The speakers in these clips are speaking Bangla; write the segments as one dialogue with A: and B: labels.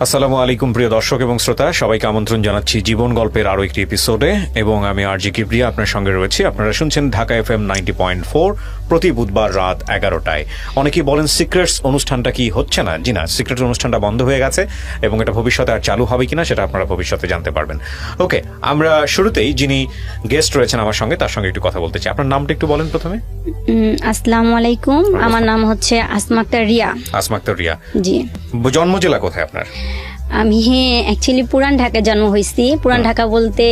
A: আসসালামু আলাইকুম প্রিয় দর্শক এবং শ্রোতা, সবাইকে আমন্ত্রণ জানাচ্ছি জীবন গল্পের আরো একটি এপিসোডে এবং আমি আরজি কিবরিয়া আপনার সঙ্গে রয়েছি। আপনারা শুনছেন ঢাকা FM 90.4 প্রতি বুধবার রাত 11টায়। অনেকেই বলেন সিক্রেটস অনুষ্ঠানটা কি হচ্ছে না? জি না, সিক্রেটস অনুষ্ঠানটা বন্ধ হয়ে গেছে এবং এটা ভবিষ্যতে আর চালু হবে কিনা সেটা আপনারা ভবিষ্যতে জানতে পারবেন। ওকে, আমরা শুরুতেই যিনি গেস্ট রয়েছেন আমার সঙ্গে তার সঙ্গে একটু কথা বলতে চাই। আপনার নামটা একটু বলেন প্রথমে।
B: আসসালামু আলাইকুম, আমার নাম হচ্ছে আসমা আক্তার রিয়া।
A: আসমা আক্তার রিয়া,
B: জি।
A: জন্ম জেলা কোথায় আপনার?
B: আমি অ্যাকচুয়ালি পুরান ঢাকায় জন্ম হয়েছি। পুরান ঢাকা বলতে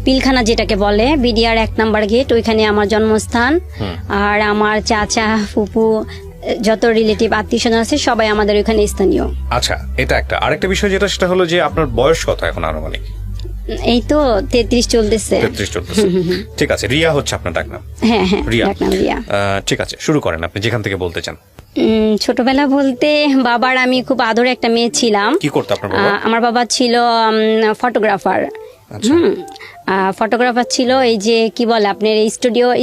B: পিলখানা যেটাকে বলে, বিডিআর 1 নম্বর গেট, ওইখানে আমার জন্মস্থান। আর আমার চাচা ফুপু যত রিলেটিভ আত্মীয় স্বজন আছে সবাই আমাদের ওইখানে স্থানীয়।
A: আচ্ছা, এটা একটা। আরেকটা বিষয় যেটা সেটা হলো যে আপনার বয়স কত এখন আনুমানিক?
B: এই তো 33 চলতেছে।
A: 33 চলতেছে, ঠিক আছে। রিয়া হচ্ছে আপনার ডাকনাম?
B: হ্যাঁ হ্যাঁ,
A: রিয়া।
B: ডাকনাম রিয়া।
A: ঠিক আছে, শুরু করেন আপনি যেখান থেকে বলতে চান।
B: ছোটবেলা বলতে বাবার আমি খুব আদরে একটা মেয়ে ছিলাম।
A: কি করতে আপনার বাবা?
B: আমার বাবা ছিল ফটোগ্রাফার। ফটোগ্রাফার ছিল। এই যে কি বলে আপনার এই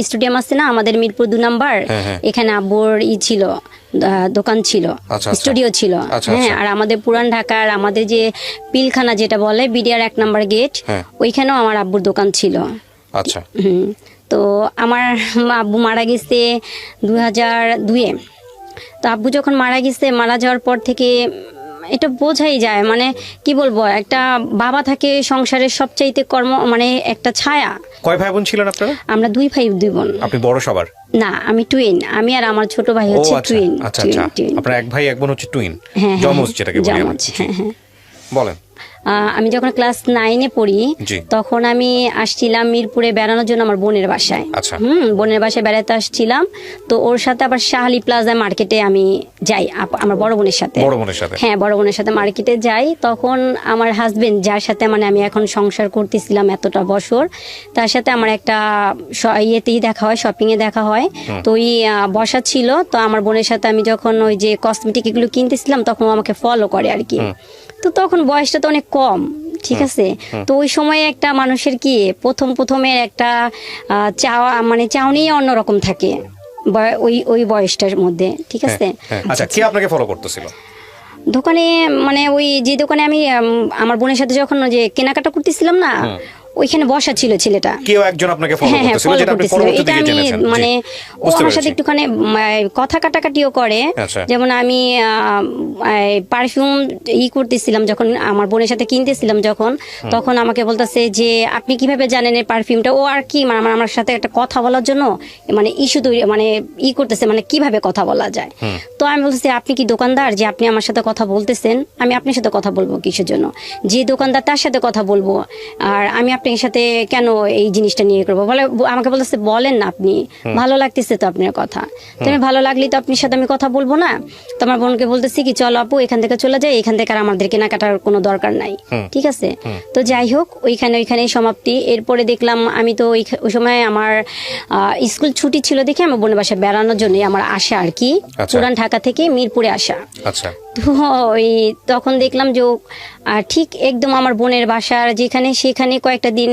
B: স্টুডিয়াম আছে না আমাদের মিরপুর 2 নাম্বার, এখানে আব্বুর ছিল দোকান ছিল, স্টুডিও ছিল। হ্যাঁ, আর আমাদের পুরান ঢাকার আমাদের যে পিলখানা যেটা বলে বিডিআর 1 নাম্বার গেট, ওইখানেও আমার আব্বুর দোকান ছিল।
A: আচ্ছা।
B: তো আমার আব্বু মারা গেছে 2002-এ। তো আব্বু যখন মারা গেছে, মারা যাওয়ার পর থেকে এটা বোঝাই যায়, মানে কি বলবো, একটা বাবা থাকে সংসারের সবচাইতে মানে একটা ছায়া।
A: কয় ভাই বোন ছিলেন আপনারা?
B: আমরা 2 ভাই 2 বোন।
A: আপনি বড় সবার?
B: না, আমি টুইন। আমি আর আমার ছোট ভাই হচ্ছে টুইন।
A: আচ্ছা আচ্ছা, আপনারা এক ভাই এক বোন হচ্ছে টুইন, জমজ যেটাকে বলি আমরা। হ্যাঁ, বলেন।
B: আমি যখন ক্লাস 9-এ পড়ি তখন আমি আসছিলাম মিরপুরে বেড়ানোর জন্য আমার বোনের বাসায়। বোনের বাসায় বেড়াতে আসছিলাম। তো ওর সাথে আবার শাহালি প্লাজা মার্কেটে আমি যাই আমার বড় বোনের সাথে। হ্যাঁ, বড় বোনের সাথে মার্কেটে যাই। তখন আমার হাজবেন্ড, যার সাথে মানে আমি এখন সংসার করতেছিলাম এতটা বছর, তার সাথে আমার একটা ইয়েতেই দেখা হয়, শপিংয়ে দেখা হয়। তো ওই বসা ছিল। তো আমার বোনের সাথে আমি যখন ওই যে কসমেটিক এগুলো কিনতেছিলাম তখন ও আমাকে ফলো করে আর কি। তো তখন বয়সটা তো অনেক কম, ঠিক আছে। তো ওই সময় একটা মানুষের কি প্রথমের একটা চাওয়া, মানে চাওনি অন্যরকম থাকে ওই বয়সটার মধ্যে, ঠিক আছে।
A: আচ্ছা, কে আপনাকে ফলো করতেছিল?
B: দোকানে, মানে ওই যে দোকানে আমি আমার বোনের সাথে যখন যে কেনাকাটা করতেছিলাম না, ওইখানে বসা ছিল ছেলেটা।
A: কেউ একজন আপনাকে ফলো করতেছিল, যেটা আপনি পরবর্তীতে
B: এটা আমি মানে ও আমার সাথে একটুখানি কথা কাটাকাটিও করে। যেমন আমি পারফিউম করতেছিলাম যখন আমার বোনের সাথে কিনতেছিলাম যখন, তখন আমাকে বলতেছে যে আপনি কিভাবে জানেন এই পারফিউমটা। ও আর কি মানে আমার সাথে একটা কথা বলার জন্য মানে ইস্যু তৈরি, মানে করতেছে, মানে কিভাবে কথা বলা যায়। তো আমি বলতেছি আপনি কি দোকানদার যে আপনি আমার সাথে কথা বলতেছেন? আমি আপনার সাথে কথা বলবো কিসের জন্য? যে দোকানদার তার সাথে কথা বলবো, আর আমি আপনার সাথে কেন এই জিনিসটা নিয়ে করবো? বলে আমাকে বলতেছে বলেন না আপনি, ভালো লাগতেছে তো আপনার কথা। তুমি ভালো লাগলে তো আপনার সাথে আমি কথা বলবো না। তো আমার বোনকে বলতেছি কি চলো আপু এখান থেকে চলে যাই, এখান থেকে আর আমাদের কেনাকাটার কোনো দরকার নাই, ঠিক আছে। তো যাই হোক, ওইখানেই সমাপ্তি। এরপরে দেখলাম আমি তো ওই সময় আমার স্কুল ছুটি ছিল দেখে আমার বোনের বাসায় বেড়ানোর জন্য আমার আসা আর কি, পুরান ঢাকা থেকে মিরপুরে আসা। তো তখন দেখলাম যে ঠিক একদম আমার বোনের বাসার যেখানে সেখানে কয়েকটা দিন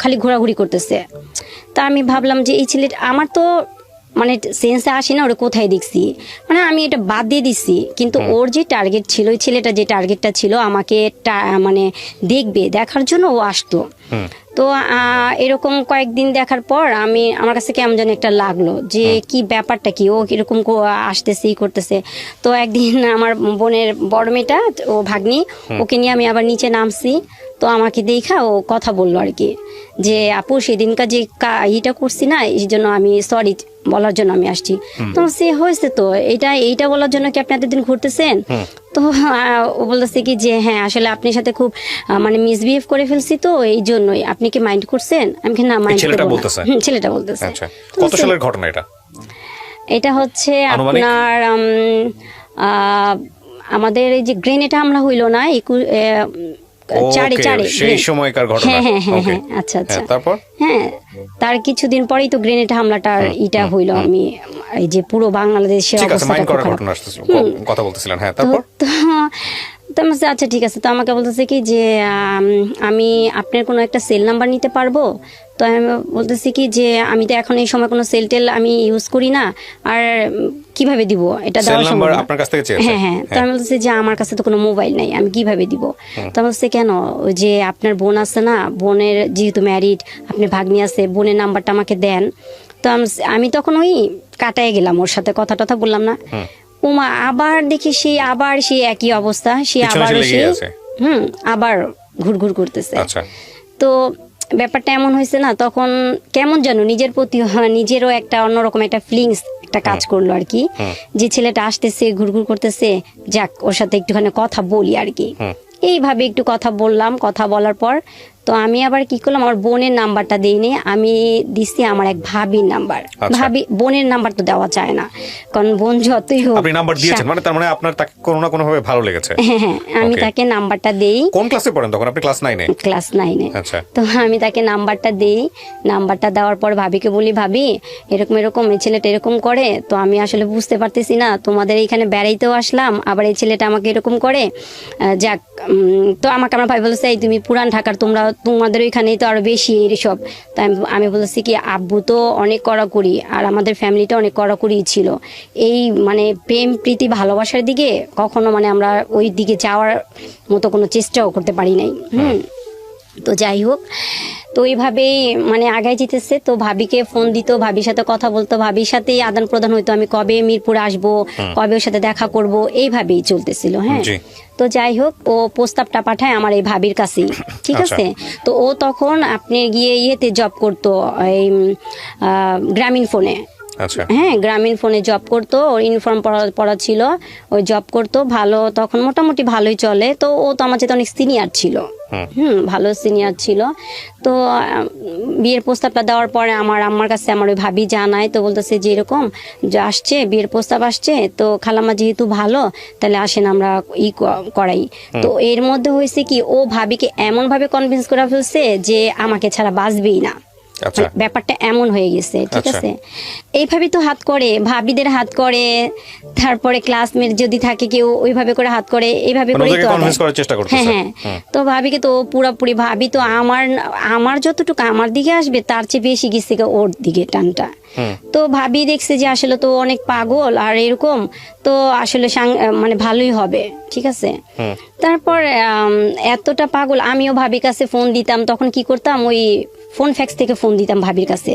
B: খালি ঘোরাঘুরি করতেছে। তা আমি ভাবলাম যে এই ছেলেটা আমার তো মানে সেন্সে আসে না ওরা কোথায় দেখছি, মানে আমি এটা বাদ দিয়ে দিচ্ছি। কিন্তু ওর যে টার্গেট ছিল, ওই ছেলেটা যে টার্গেটটা ছিল আমাকে মানে দেখার জন্য ও আসতো। তো এরকম কয়েকদিন দেখার পর আমার কাছে কেমন যেন একটা লাগলো যে কি ব্যাপারটা কি, ও এরকম আসতেছে করতেছে। তো একদিন আমার বোনের বড় মেয়েটা, ও ভাগ্নি, ওকে নিয়ে আমি আবার নিচে নামছি। তো আমাকে দেখা ও কথা বললো আর কি যে আপু সেদিনকার যে ইটা করছি না, এই জন্য আমি সরি বলার জন্য আমি আসছি। তো সে হয়েছে তো এইটা বলার জন্য কি আপনি এতদিন ঘুরতেছেন? তো ও বলতেছে কি যে হ্যাঁ আসলে আপনার সাথে খুব মানে মিসবিহেভ করে ফেলছি, তো এই জন্যই আপনি কি মাইন্ড করছেন? আমি কি না মাইন্ড করব না। ছেলেটা বলতেছে।
A: কত সালের ঘটনা এটা?
B: এটা হচ্ছে আপনার আমাদের এই যে গ্রেনেড হামলা হইলো না, চারে
A: সেই সময়কার ঘটনা।
B: হ্যাঁ, আচ্ছা আচ্ছা। তারপর হ্যাঁ, তার কিছুদিন পরেই তো গ্রেনেড হামলাটার ইটা হইলো। আমি এই যে পুরো বাংলাদেশে
A: কথা বলতেছিলেন। হ্যাঁ, তারপর
B: তো আমি বলছি, আচ্ছা ঠিক আছে। তো আমাকে বলতেছে কি যে আমি আপনার কোনো একটা সেল নাম্বার নিতে পারবো? তো আমি বলতেছি কি যে আমি তো এখন এই সময় কোনো সেল টেল আমি ইউজ করি না, আর কিভাবে দিব এটা দেওয়া সম্ভব না।
A: আপনার কাছ থেকে চেয়েছে?
B: হ্যাঁ হ্যাঁ। তো আমি বলতেছি যে আমার কাছে তো কোনো মোবাইল নাই, আমি কিভাবে দিব? তো আমি বলছি কেন, ওই যে আপনার বোন আছে না, বোনের যেহেতু ম্যারিড, আপনি ভাগ্নি আছে, বোনের নাম্বারটা আমাকে দেন। তো আমি তখন ওই কাটায় গেলাম, ওর সাথে কথা টথা বললাম না। উমা আবার দেখি সেই একই অবস্থা, আবার আবার ঘুরঘুর করতেছে। তো ব্যাপারটা এমন হয়েছে না, তখন কেমন যেন নিজের প্রতি নিজেরও একটা অন্যরকম একটা ফিলিংস একটা কাজ করলো আর কি, যে ছেলেটা আসতেছে ঘুরঘুর করতেছে, যাক ওর সাথে একটুখানি কথা বলি আর কি। এইভাবে একটু কথা বললাম, কথা বলার পর তো আমি আবার কি করলাম, আমার বোনের নাম্বারটা দিইনি, আমি দিছি আমার এক ভাবির নাম্বার। ভাবি বোনের নাম্বার তো দেওয়া যায় না, কারণ বোন যতই হোক।
A: আপনি নাম্বার দিয়েছেন মানে তার মানে আপনার তাকে কোনো না কোনো ভাবে ভালো লেগেছে।
B: হ্যাঁ, আমি তাকে নাম্বারটা দেই।
A: কোন ক্লাসে পড়েন তখন আপনি? ক্লাস 9 এ?
B: ক্লাস 9 এ।
A: আচ্ছা।
B: তো আমি তাকে নাম্বারটা দেই, নাম্বারটা দেওয়ার পর ভাবিকে বলি, ভাবি এরকম এরকম এই ছেলেটা এরকম করে, তো আমি আসলে বুঝতে পারতেছি না, তোমাদের এইখানে বেড়াইতেও আসলাম, আবার এই ছেলেটা আমাকে এরকম করে, যাক। তো আমাকে আমার ভাই বলেছে, এই তুমি পুরান ঢাকার, তোমাদের ওইখানেই তো আরো বেশি এইসব। তাই আমি বলেছি কি, আব্বু তো অনেক কড়াকড়ি, আর আমাদের ফ্যামিলিটা অনেক কড়াকড়ি ছিল, এই মানে প্রেম প্রীতি ভালোবাসার দিকে কখনো মানে আমরা ওই দিকে যাওয়ার মতো কোনো চেষ্টাও করতে পারি নাই। তো যাই হোক, তো এইভাবেই মানে আগায় যেতেছে। তো ভাবিকে ফোন দিত, ভাবির সাথে কথা বলতো, ভাবির সাথেই আদান প্রদান হইতো, আমি কবে মিরপুরে আসবো, কবে ওর সাথে দেখা করব, এইভাবেই চলতেছিল। হ্যাঁ, তো যাই হোক, ও প্রস্তাবটা পাঠায় আমার এই ভাবির কাছেই, ঠিক আছে। তো ও তখন আপনি গিয়ে ইয়েতে জব করতো, এই গ্রামীণ ফোনে। হ্যাঁ, গ্রামীণ ফোনে জব করতো, ওর ইউনিফর্ম পরা ছিল, ওই জব করতো ভালো, তখন মোটামুটি ভালোই চলে। তো ও তো আমার চেয়ে অনেক সিনিয়র ছিল, ভালো সিনিয়র ছিল। তো বিয়ের প্রস্তাবটা দেওয়ার পরে আমার আম্মার কাছে আমার ওই ভাবি জানায়, তো বলতেছে যে এরকম যে আসছে, বিয়ের প্রস্তাব আসছে, তো খালাম্মা যেহেতু ভালো, তাহলে আসেন আমরা করাই। তো এর মধ্যে হয়েছে কি, ও ভাবিকে এমন ভাবে কনভিন্স করা ফেলছে যে আমাকে ছাড়া বাঁচবেই না। ব্যাপারটা এমন হয়ে গেছে, ঠিক আছে। এইভাবে তো হাত করে, ভাবিদের হাত করে, তারপরে ক্লাসমেট যদি থাকে কেউ ওইভাবে করে হাত করে, এইভাবে করে তো হ্যাঁ। তো ভাবিকে তো পুরোপুরি, ভাবি তো আমার যতটুকু আমার দিকে আসবে তার চেয়ে বেশি গেছে ওর দিকে টানটা। তো ভাবি দেখছে যে আসলে তো অনেক পাগল আর এরকম, তো আসলে মানে ভালোই হবে, ঠিক আছে। তারপর এতটা পাগল, আমিও ভাবির কাছে ফোন দিতাম, তখন কি করতাম, ওই ফোন ফ্যাক্স থেকে ফোন দিতাম ভাবির কাছে,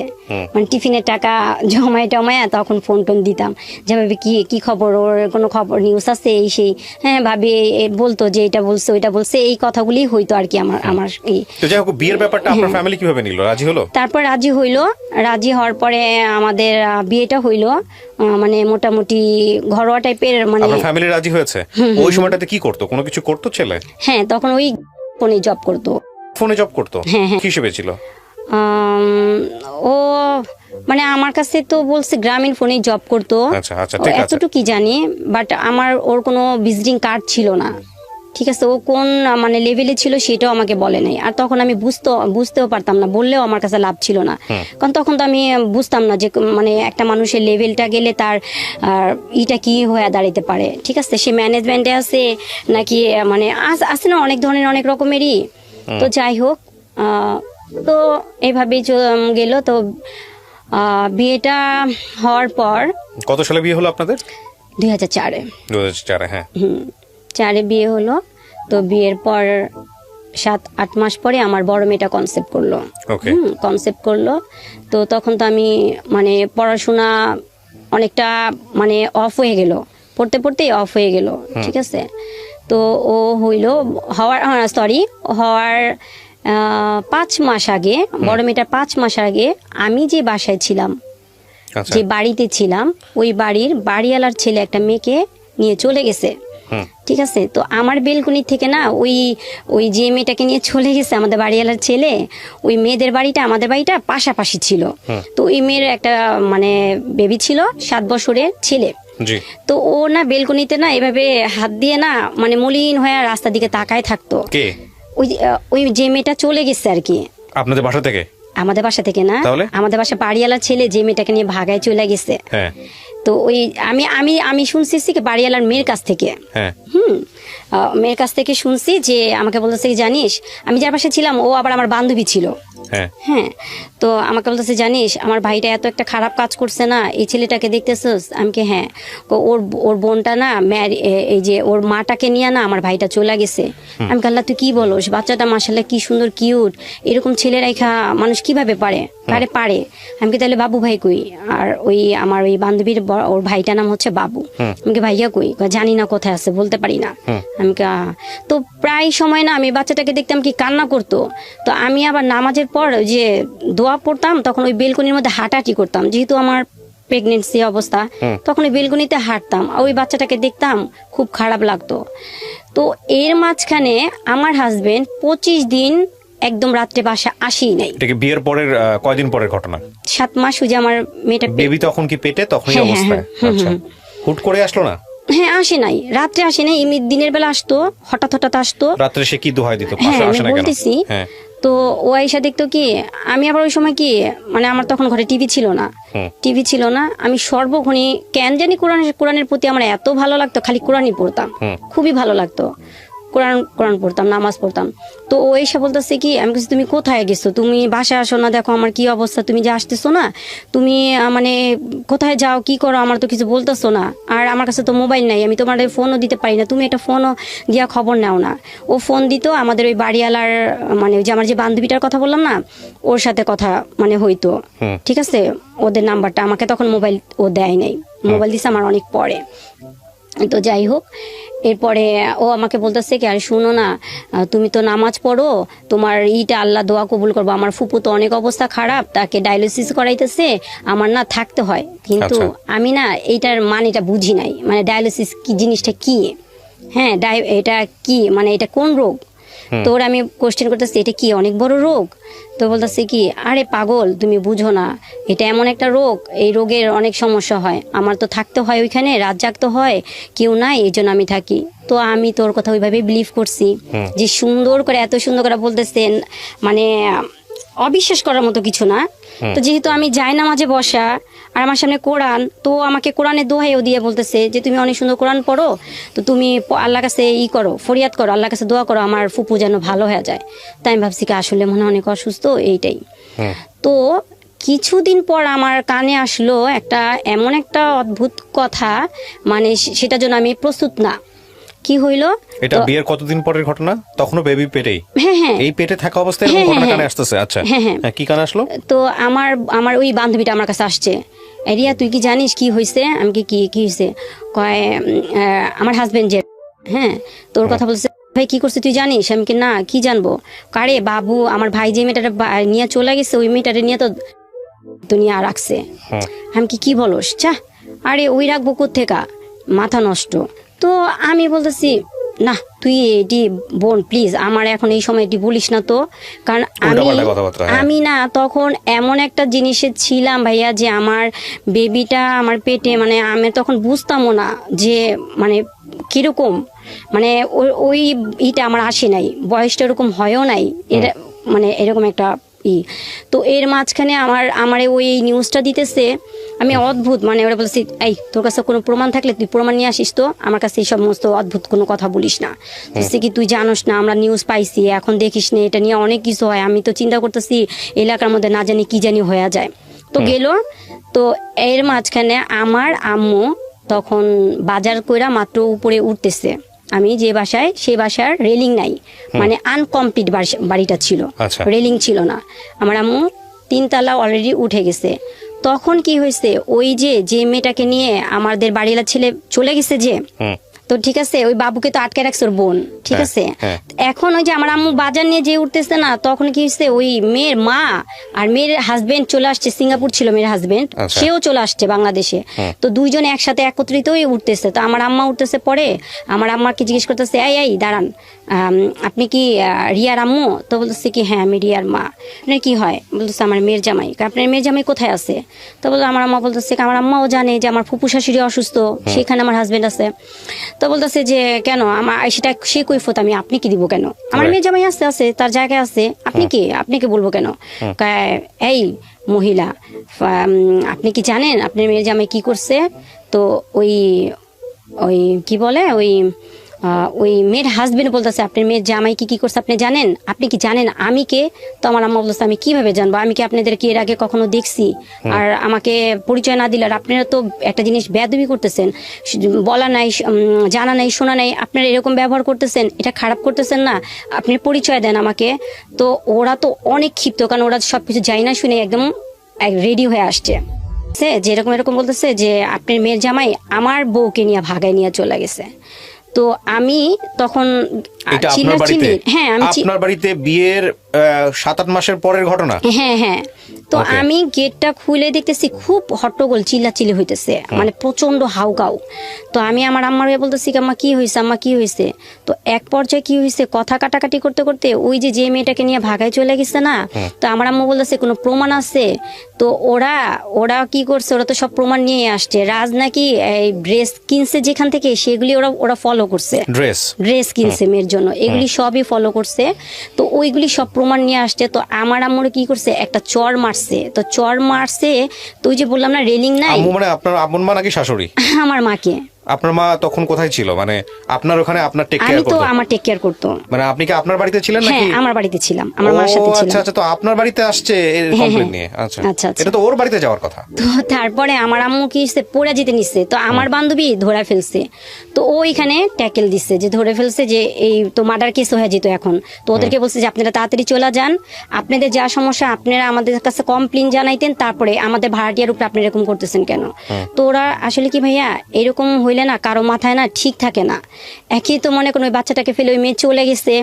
B: মানে টিফিনের টাকা জমায় তখন ফোন টোন দিতাম, যে ভাবি কি খবর, ওর কোনো খবর নিউজ আছে এই সেই। হ্যাঁ, ভাবি বলতো যে এটা বলছে ওইটা বলছে, এই কথাগুলি হইতো আর কি আমার এই।
A: তো যাই হোক, বিয়ের ব্যাপারটা আপনার ফ্যামিলি কিভাবে নিল, রাজি হলো?
B: তারপর রাজি হইলো, রাজি হওয়ার পরে আমাদের বিয়েটা হইলো, মানে মোটামুটি ঘরোয়া টাইপের। মানে
A: আপনার ফ্যামিলি রাজি হয়েছে? ওই সময়টাতে কি করতো, কোনো কিছু করতো ছেলে?
B: হ্যাঁ, তখন ওই ফোনে জব করতো।
A: ফোনে জব করতো? হ্যাঁ। কি হিসেবে ছিল
B: ও? মানে আমার কাছে তো বলছে গ্রামীণ ফোনে জব করতো, এতটুকু কি জানি, বাট আমার ওর কোনো ভিজিটিং কার্ড ছিল না, ঠিক আছে। ও কোন মানে লেভেলে ছিল সেটাও আমাকে বলে নাই, আর তখন আমি বুঝতেও পারতাম না, বললেও আমার কাছে লাভ ছিল না, কারণ তখন তো আমি বুঝতাম না যে মানে একটা মানুষের লেভেলটা গেলে তার ইটা কি হয়ে দাঁড়াইতে পারে, ঠিক আছে। সে ম্যানেজমেন্টে আছে নাকি, মানে আছে না অনেক ধরনের, অনেক রকমেরই। তো যাই হোক, তো এইভাবেই গেল। তো বিয়েটা হওয়ার পর,
A: কত সালে বিয়ে হলো আপনাদের?
B: 2004-এ।
A: 2004-এ, হ্যাঁ।
B: 4-এ বিয়ে হলো। তো বিয়ের পর 7-8 মাস পরে আমার বড় মেয়েটা কনসেপ্ট করলো। তো তখন তো আমি মানে পড়াশোনা অনেকটা মানে অফ হয়ে গেল, পড়তেই অফ হয়ে গেল, ঠিক আছে। তো ও হওয়ার 5 মাস আগে, বড় মেয়েটার 5 মাস আগে আমি যে বাসায় ছিলাম, যে বাড়িতে ছিলাম, ওই বাড়ির বাড়িওয়ালার ছেলে একটা মেয়েকে নিয়ে চলে গেছে, ঠিক আছে। তো আমার বেলকনি থেকে না, ওই যে মেয়েটাকে নিয়ে চলে গেছে আমাদের বাড়িওয়ালার ছেলে, ওই মেয়েদের বাড়িটা আমাদের বাড়িটা পাশাপাশি ছিল। তো ওই মেয়ের একটা মানে বেবি ছিল, 7 বছরের ছেলে। তো ও না বেলকনিতে না এভাবে হাত দিয়ে না, মানে মলিন হয়ে রাস্তার দিকে তাকায় থাকতো। ওই যে মেয়েটা চলে গেছে আর কি।
A: আপনাদের বাসা থেকে? আমাদের
B: বাসা থেকে না, আমাদের বাসা বাড়িওয়ালার ছেলে যে মেয়েটাকে নিয়ে ভাগায় চলে গেছে। তো ওই আমি শুনছি কি বাড়িওয়ালার মেয়ের কাছ থেকে, মেয়ের কাছ থেকে শুনছি যে আমাকে বলতেছে জানিস আমি যার পাশে ছিলাম ও আবার আমার বান্ধবী ছিল। হ্যাঁ, তো আমাকে বলতেছে জানিস আমার ভাইটা এত একটা খারাপ কাজ করছে না, এই ছেলেটাকে দেখতেছস? আমি কি হ্যাঁ। ওর বোনটা না এই যে ওর মাটাকে নিয়ে না আমার ভাইটা চলে গেছে। আমি কাল্লা তুই কি বলোস? বাচ্চাটা মাশাআল্লাহ কি সুন্দর কিউট, এরকম ছেলে রেখা মানুষ কিভাবে পারে? পারে। আমি কি তাহলে বাবু ভাই কই? আর ওই আমার ওই বান্ধবীর ওর ভাইটার নাম হচ্ছে বাবু। আমি কি ভাইয়া কই? জানি না কোথায় আছে, বলতে পারি না। আমি তো প্রায় সময় না আমি বাচ্চাটাকে দেখতাম কি কান্না করতো, তো আমি আবার নামাজের পর যে দোয়া পড়তাম তখন ওই বেলকনির মধ্যে হাঁটাহাঁটি করতাম, যেহেতু আমার প্রেগনেন্সি অবস্থা, তখন ওই বেলকনিতে হাঁটতাম, ওই বাচ্চাটাকে দেখতাম, খুব খারাপ লাগতো। তো এর মাঝখানে আমার হাজবেন্ড 25 দিন একদম রাত্রে বাসা আসেই নাই।
A: এটা কি বিয়ের পরের কয়দিন পরের ঘটনা?
B: 7 মাস ওই যে আমার মেয়েটা
A: বেবি তখন কি পেটে, তখনই অবস্থায়? আচ্ছা, হুট করে আসলো না?
B: হ্যাঁ, আসে নাই, রাত্রে আসে নাই, এমনি দিনের বেলা আসতো, হঠাৎ আসতো।
A: রাত্রে সে কি দোহাই দিত?
B: হ্যাঁ, আমি বলতেছি। তো ও আইসা দেখতো কি, আমি আবার ওই সময় কি মানে আমার তখন ঘরে টিভি ছিল না, আমি সর্বক্ষণই কেন জানি কোরআনের প্রতি আমার এত ভালো লাগতো, খালি কোরআনই পড়তাম, খুবই ভালো লাগতো, কোরআন পড়তাম, নামাজ পড়তাম। তো ও এসে বলতেছে কি, আমি বলছি তুমি কোথায় গেছো? তুমি বাসায় আসো না, দেখো আমার কি অবস্থা, তুমি যে আসতেছো না, তুমি মানে কোথায় যাও, কি করো, আমার তো কিছু বলতেছো না, আর আমার কাছে তো মোবাইল নাই, আমি তোমার ফোনও দিতে পারি না, তুমি একটা ফোনও দিয়া খবর নাও না। ও ফোন দিত আমাদের ওই বাড়িওয়ালার, মানে ওই যে আমার যে বান্ধবীটার কথা বললাম না, ওর সাথে কথা মানে হইতো, ঠিক আছে, ওদের নাম্বারটা আমাকে তখন মোবাইল ও দেয় নাই, মোবাইল দিছে আমার অনেক পরে। তো যাই হোক, এরপরে ও আমাকে বলতেছে কি, আর শুনো না, তুমি তো নামাজ পড়ো, তোমার আল্লাহ দোয়া কবুল করবো, আমার ফুপু তো অনেক অবস্থা খারাপ, তাকে ডায়ালিসিস করাইতেছে, আমার না থাকতে হয়, কিন্তু আমি না এইটার মানেটা বুঝি নাই, মানে ডায়ালিসিস কি জিনিসটা কি, হ্যাঁ এটা কি, মানে এটা কোন রোগ? তো ওরা আমি কোশ্চেন করতেছি এটা কি অনেক বড় রোগ? তো বলতেছে কি, আরে পাগল তুমি বুঝো না, এটা এমন একটা রোগ, এই রোগের অনেক সমস্যা হয়, আমার তো থাকতে হয় ওইখানে, রাত জাগতে হয়, কেউ নাই, এই জন্য আমি থাকি। তো আমি তোর কথা ওইভাবে বিলিভ করছি, যে সুন্দর করে এত সুন্দর করে বলতেছেন, মানে অবিশ্বাস করার মতো কিছু না। তো যেহেতু আমি যাই নামাজে বসা, আর আমার সামনে কোরআন, তো আমাকে কোরআনের দোহাইও দিয়ে বলতেছে যে তুমি অনেক সুন্দর কোরআন পড়ো, তো তুমি আল্লাহর কাছে করো, ফরিয়াদ করো, আল্লাহর কাছে দোয়া করো, আমার ফুপু যেন ভালো হয়ে যায়। তাই আমি ভাবছি কি আসলে মনে অনেক অসুস্থ, এইটাই। তো কিছুদিন পর আমার কানে আসলো এমন একটা অদ্ভুত কথা, মানে সেটার জন্য আমি প্রস্তুত না। কি হইলো?
A: এটা বিয়ের কতদিন পরের ঘটনা? তখনও বেবি পেটেই?
B: হ্যাঁ,
A: এই পেটে থাকা অবস্থায় ঘটনা কানে আসতেছে? আচ্ছা, হ্যাঁ, কি কানে আসলো?
B: তো আমার ওই বান্ধবীটা আমার কাছে আসছে, রিয়া তুই কি জানিস কি হয়েছে? আমি কি হয়েছে? কয় আমার হাজবেন্ড যে, হ্যাঁ, তোর কথা বলছে, ভাই কি করছে তুই জানিস? আমি কি না, কি জানবো? কারে বাবু, আমার ভাই যে মেয়েটারে নিয়ে চলে গেছে, ওই মেয়েটারে নিয়ে তো দুনিয়া রাখছে। আমি কি বলস? চা, আরে ওই রাখবো কোত্থেকা, মাথা নষ্ট। তো আমি বলতেছি না, তুই এটি বোন প্লিজ আমার এখন এই সময় এটি বলিস না তো, কারণ আমি না তখন এমন একটা জিনিসে ছিলাম ভাইয়া, যে আমার বেবিটা আমার পেটে, মানে আমি তখন বুঝতামও না যে মানে কিরকম, মানে ওই ইটা আমার আসে নাই, বয়সটা এরকম হয়ও নাই, এটা মানে এরকম একটা তো এর মাঝখানে আমার ওই নিউজটা দিতেছে, আমি অদ্ভুত, মানে ওরা বলছি এই তোর কাছে কোনো প্রমাণ থাকলে তুই প্রমাণ নিয়ে আসিস, তো আমার কাছে এই সমস্ত অদ্ভুত কোনো কথা বলিস না, বলছি কি তুই জানোস না আমরা নিউজ পাইছি, এখন দেখিস না, এটা নিয়ে অনেক কিছু হয়, আমি তো চিন্তা করতেছি এলাকার মধ্যে না জানি কি জানি হয়ে যায়। তো গেল, তো এর মাঝখানে আমার আম্মু তখন বাজার কইরা মাত্র উপরে উঠতেছে, আমি যে বাসায়, সেই বাসার রেলিং নাই, মানে আনকমপ্লিট বাড়িটা ছিল, রেলিং ছিল না, আমার আম্মু 3 তলা অলরেডি উঠে গেছে। তখন কি হয়েছে, ওই যে মেয়েটাকে নিয়ে আমাদের বাড়িওয়ালা ছেলে চলে গেছে যে, তো ঠিক আছে, ওই বাবুকে তো আটকে রাখছে ওর বোন, ঠিক আছে, এখন ওই যে আমার আম্মু বাজার নিয়ে যে উঠতেছে না, তখন কি হচ্ছে, ওই মেয়ের মা আর মেয়ের হাজবেন্ড চলে আসছে, সিঙ্গাপুর ছিল মেয়ের হাজবেন্ড, সেও চলে আসছে বাংলাদেশে, তো দুইজনে একসাথে একত্রিত হয়ে উঠতেছে। তো আমার আম্মা উঠতেছে, পরে আমার আম্মাকে জিজ্ঞেস করতেছে, এই দাঁড়ান, আপনি কি রিয়ার আম্মু? তো বলতেছে কি হ্যাঁ আমি রিয়ার মা। আপনার কি হয়? বলতেছে আমার মেয়ের জামাই। আপনার মেয়ের জামাই কোথায় আছে? তো বলতো আমার আম্মা বলতেছে আমার আম্মাও জানে যে আমার ফুপু শাশুড়ি অসুস্থ, সেখানে আমার হাজবেন্ড আছে। তো বলতেছে যে কেন আমার সেটা সে কৈফত আমি আপনি কি দিব কেন? আমার মেয়ের জামাই আছে তার জায়গায় আছে, আপনাকে বলবো কেন? এই মহিলা, আপনি কি জানেন আপনার মেয়ের জামাই কি করছে? তো ওই কি বলে, ওই ওই মেয়ের হাজবেন্ড বলতেছে আপনার মেয়ের জামাই কি করছে আপনি জানেন? আপনি কি জানেন আমি কে? তো আমার আম্মা বলতেছে আমি কিভাবে জানবো, আমি কি আপনাদেরকে এর আগে কখনো দেখছি? আর আমাকে পরিচয় না দিলে, আর আপনারা তো একটা জিনিস বেয়াদবি করতেছেন, বলা নাই, জানা নাই, শোনা নাই, আপনারা এরকম ব্যবহার করতেছেন, এটা খারাপ করতেছেন না, আপনি পরিচয় দেন আমাকে। তো ওরা তো অনেক ক্ষিপ্ত, কারণ ওরা সবকিছু যাই না শুনে একদম রেডি হয়ে আসছে, যে এরকম বলতেছে যে আপনার মেয়ের জামাই আমার বউকে নিয়ে ভাগায় নিয়ে চলে গেছে। তো আমি তখন
A: হ্যাঁ, আপনার বাড়িতে বিয়ের 7-8 মাসের পরের ঘটনা।
B: হ্যাঁ। তো আমি গেটটা খুলে দেখতেছি খুব হট্টগোল, চিল্লাচিল্লি হইতেছে, মানে প্রচন্ড হাউকাউ। তো আমি আমার আম্মার বলতেছি আম্মা কি হয়েছে, আম্মা কি হয়েছে? তো এক পর্যায়ে কি হয়েছে, কথা কাটাকাটি করতে করতে ওই যে মেয়েটাকে নিয়ে ভাগায় চলে গেছে না, তো আমার আম্মা বলতেছে কোনো প্রমাণ আছে? তো ওরা কি করছে, ওরা তো সব প্রমাণ নিয়ে আসছে। রাজ নাকি এই ড্রেস কিনছে যেখান থেকে, সেগুলি ওরা ফলো করছে, ড্রেস কিনছে মেয়ের জন্য, এগুলি সবই ফলো করছে। তো ওইগুলি সব প্রমাণ নিয়ে আসছে। তো আমার আম্মুরে কি করছে, একটা চর মারছে। তো চর মারছে, তো ওই যে বললাম না রেলিং নাই।
A: মানে আপনার আপন মা নাকি শাশুড়ি?
B: আমার মাকে।
A: আপনার মা তখন কোথায় ছিল? মানে আপনার ওখানে আপনার টেক কেয়ার করতো?
B: আমি তো আমার টেক কেয়ার করতো।
A: মানে আপনি কি আপনার বাড়িতে ছিলেন নাকি?
B: হ্যাঁ, আমার বাড়িতে ছিলাম, আমার মার সাথে ছিলাম।
A: আচ্ছা, তো আপনার বাড়িতে আসছে এর কমপ্লেইন নিয়ে? আচ্ছা, এটা তো ওর বাড়িতে যাওয়ার কথা।
B: তো তারপরে আমার আম্মু কি পড়ে যেতে নিচ্ছে, তো আমার বান্ধবী ধরে ফেলছে। তো ও এখানে ট্যাকেল দিচ্ছে, যে ধরে ফেলছে যে এই তো মার্ডার কেস হয়ে যেত এখন। তো ওদেরকে বলছে যে আপনারা তাড়াতাড়ি চলে যান, আপনাদের যা সমস্যা আপনারা আমাদের কাছে কমপ্লেইন জানাইতেন, তারপরে আমাদের ভাড়াটিয়ার উপরে আপনি এরকম করতেছেন কেন? তো ওরা আসলে কি ভাইয়া, এরকম হইলে না কারো মাথায় না ঠিক থাকে না। একই তো মনে করেন ওই বাচ্চাটাকে ফেলে ওই মেয়ে চলে গেছে,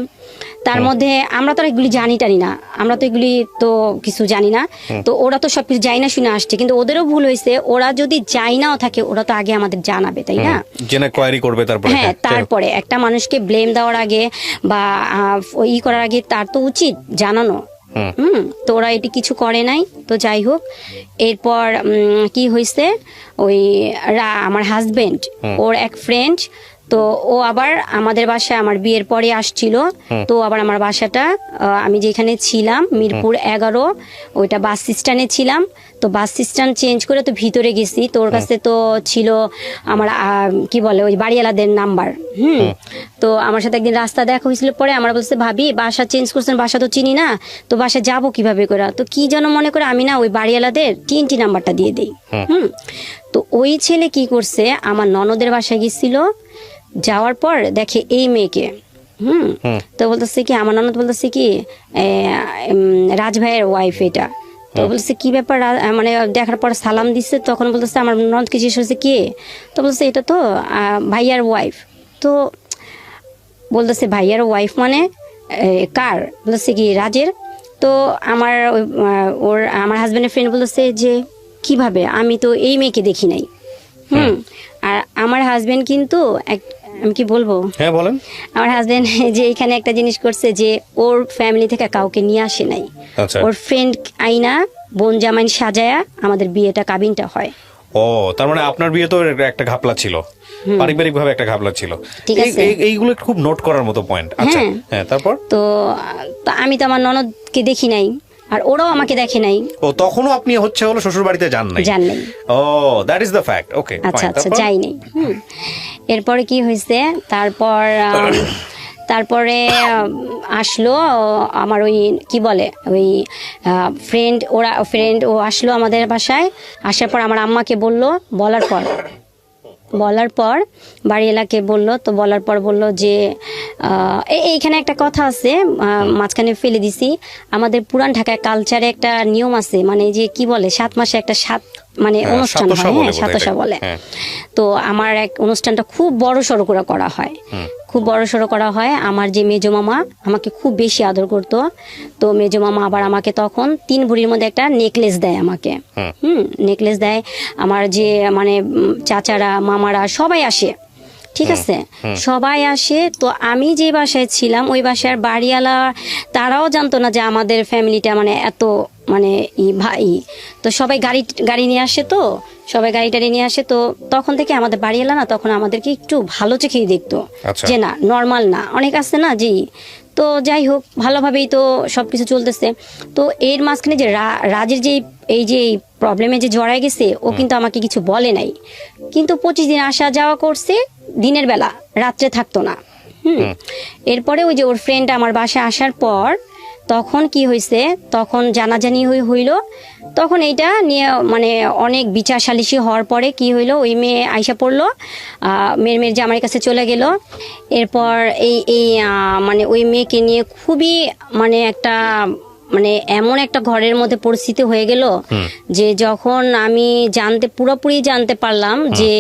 B: তার মধ্যে আমরা তো এগুলি জানি না, আমরা তো এগুলি তো কিছু জানি না। তো ওরা তো সবকিছু যাই না শুনে আসছে, কিন্তু ওদেরও ভুল হয়েছে। ওরা যদি যাই নাও থাকে, ওরা তো আগে আমাদের জানাবে, তাই না?
A: জেনে কোয়ারি করবে তারপরে।
B: হ্যাঁ, তারপরে একটা মানুষকে ব্লেম দেওয়ার আগে বা করার আগে তার তো উচিত জানানো। তো ওরা এটি কিছু করে নাই। তো যাই হোক, এরপর কি হয়েছে, ওই আমার হাজবেন্ড ওর এক ফ্রেন্ড, তো ও আবার আমাদের বাসায় আমার বিয়ের পরে আসছিল। তো আবার আমার বাসাটা আমি যেখানে ছিলাম মিরপুর 11, ওইটা বাস স্ট্যান্ডে ছিলাম। তো বাস স্ট্যান্ড চেঞ্জ করে তো ভিতরে গেছি, তো ওর কাছে তো ছিল আমার কি বলে ওই বাড়িওয়ালাদের নাম্বার। তো আমার সাথে একদিন রাস্তা দেখা হয়েছিল, পরে আমার বলছে ভাবি বাসা চেঞ্জ করছেন, বাসা তো চিনি না, তো বাসা যাবো কিভাবে করে? তো কি যেন মনে করে আমি না ওই বাড়িওয়ালাদের টিএনটি নাম্বারটা দিয়ে দিই। তো ওই ছেলে কি করছে, আমার ননদের বাসায় গেছিল, যাওয়ার পর দেখে এই মেয়েকে। তো বলতেছে কি, আমার ননদ বলতেছে কি রাজ ভাইয়ের ওয়াইফ এটা। তো বলছে কি ব্যাপার, মানে দেখার পর সালাম দিচ্ছে। তখন বলতেছে আমার ননদকে জিজ্ঞেস করছে কে? তো বলছে এটা তো ভাইয়ার ওয়াইফ। তো বলতেছে ভাইয়ার ওয়াইফ মানে কার? বলতেছে কি রাজের। তো আমার হাজবেন্ডের ফ্রেন্ড বলতেছে যে কিভাবে, আমি তো এই মেয়েকে দেখি নাই। আর আমার হাজবেন্ড কিন্তু আমি কি বলবো,
A: হ্যাঁ বলেন।
B: আমার হাজবেন্ড যে এখানে একটা জিনিস করছে, যে ওর ফ্যামিলি থেকে কাউকে নিয়ে আসে নাই। ওর ফ্রেন্ড আইনা বোন জামাই সাজায়া আমাদের বিয়েটা কাবিনটা হয়।
A: ও, তার মানে আপনার বিয়ে তো একটা ঘাপলা ছিল, পারিবারিক ভাবে একটা ঘাপলা ছিল। এইগুলো খুব নোট করার মতো পয়েন্ট। আচ্ছা, হ্যাঁ, তারপর তো
B: আমি তো আমার ননদকে দেখি নাই, আর ওরাও আমাকে দেখে নাই।
A: ও, তখনও আপনি হলো শ্বশুর বাড়িতে যান নাই? ও, দ্যাট ইজ দ্য ফ্যাক্ট। ওকে,
B: আচ্ছা, যাইনি। এরপরে কি হয়েছে, তারপরে আসলো আমার ওই কি বলে ওই ফ্রেন্ড ও আসলো আমাদের বাসায়। আসার পর আমার আম্মাকে বলার পর বাড়িওয়ালাকে বললো। তো বলার পর বললো যে এইখানে একটা কথা আছে, মাঝখানে ফেলে দিছি। আমাদের পুরান ঢাকায় কালচারে একটা নিয়ম আছে, মানে যে কি বলে 7 মাসে একটা মানে অনুষ্ঠান হয়, হ্যাঁ, সাতসা বলে। তো আমার এক অনুষ্ঠানটা খুব বড় সড়ো করে করা হয়, আমার যে মেজো মামা আমাকে খুব বেশি আদর করতো। তো মেজো মামা আবার আমাকে তখন 3 ভরির মধ্যে একটা নেকলেস দেয় আমাকে। নেকলেস দেয়। আমার যে মানে চাচারা মামারা সবাই আসে, ঠিক আছে, সবাই আসে। তো আমি যে বাসায় ছিলাম ওই বাসার বাড়িওয়ালা তারাও জানতো না যে আমাদের ফ্যামিলিটা মানে এত মানে ভাই। তো সবাই গাড়ি নিয়ে আসে, তো সবাই গাড়ি নিয়ে আসে। তো তখন থেকে আমাদের বাড়িওয়ালা না তখন আমাদেরকে একটু ভালো চোখেই দেখতো, যে না নর্মাল না, অনেক আছে না জি। তো যাই হোক, ভালোভাবেই তো সবকিছু চলতেছে। তো এর মাঝখানে যে রাজের যে এই প্রবলেমে যে জড়ায় গেছে, ও কিন্তু আমাকে কিছু বলে নাই, কিন্তু 25 দিন আসা যাওয়া করছে। দিনের বেলা, রাত্রে থাকতো না। এরপরে ওই যে ওর ফ্রেন্ড আমার বাসায় আসার পর তখন কি হয়েছে, তখন জানাজানি হইল। তখন এইটা নিয়ে মানে অনেক বিচার সালিশি হওয়ার পরে কি হইলো, ওই মেয়ে আইসা পড়লো, মেয়ের জামাইয়ের কাছে চলে গেল। এরপর এই মানে ওই মেয়েকে নিয়ে খুবই মানে একটা মানে এমন একটা ঘরের মধ্যে পরিস্থিতি হয়ে গেল যে যখন আমি পুরোপুরি জানতে পারলাম যে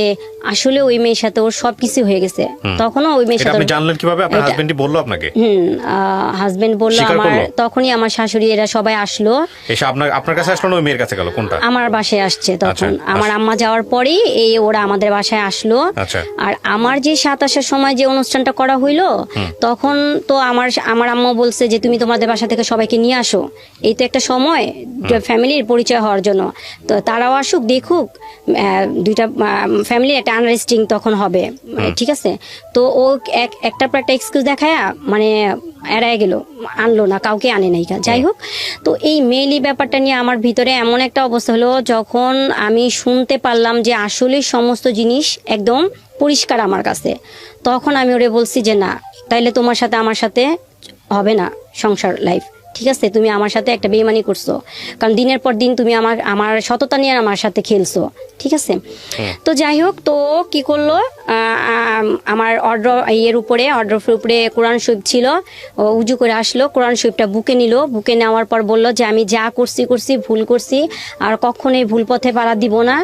B: আসলে ওই মেয়ের সাথে ওর সবকিছু হয়ে গেছে, তখনও ওই মেয়ের সাথে।
A: আপনি জানলেন কিভাবে? আপনার হাজবেন্ডই বললো আপনাকে?
B: হাজবেন্ড বললো। তখনই আমার শাশুড়ি এরা সবাই আসলো।
A: এসে আপনার কাছে আসলো না ওই মেয়ের কাছে গেল? কোনটা? আমার
B: বাসায় আসছে তখন। আমার আম্মা যাওয়ার পরেই ওরা আমাদের বাসায় আসলো। আর আমার যে সাত আসার সময় যে অনুষ্ঠানটা করা হইলো, তখন তো আমার আম্মা বলছে যে তুমি তোমাদের বাসা থেকে সবাইকে নিয়ে আসো, এই তো একটা সময় ফ্যামিলির পরিচয় হওয়ার জন্য, তো তারাও আসুক দেখুক, দুইটা ফ্যামিলি একটা আন্ডারস্ট্যান্ডিং তখন হবে, ঠিক আছে। তো ও একটার পর একটা এক্সকিউজ দেখায় মানে এড়ায় গেল, আনলো না, কাউকে আনে নাই। যাই হোক, তো এই মেইলি ব্যাপারটা নিয়ে আমার ভিতরে এমন একটা অবস্থা হলো, যখন আমি শুনতে পারলাম যে আসলে সমস্ত জিনিস একদম পরিষ্কার আমার কাছে, তখন আমি ওরে বলছি যে না, তাইলে তোমার সাথে আমার সাথে হবে না সংসার লাইফ, ঠিক আছে। তুমি আমার সাথে একটা বেইমানি করছো, কারণ দিনের পর দিন তুমি আমার সততা নিয়ে আমার সাথে খেলছো, ঠিক আছে। তো যাই হোক, তো কি করলো, আমার অর্ডারের উপরে কোরআন শরীফ ছিল, উজু করে আসলো, কোরআন শরীফটা বুকে নিল, বুকে নেওয়ার পর বলল যে আমি যা করছি ভুল করছি, আর কখনোই ভুল পথে পাড়া দিব না,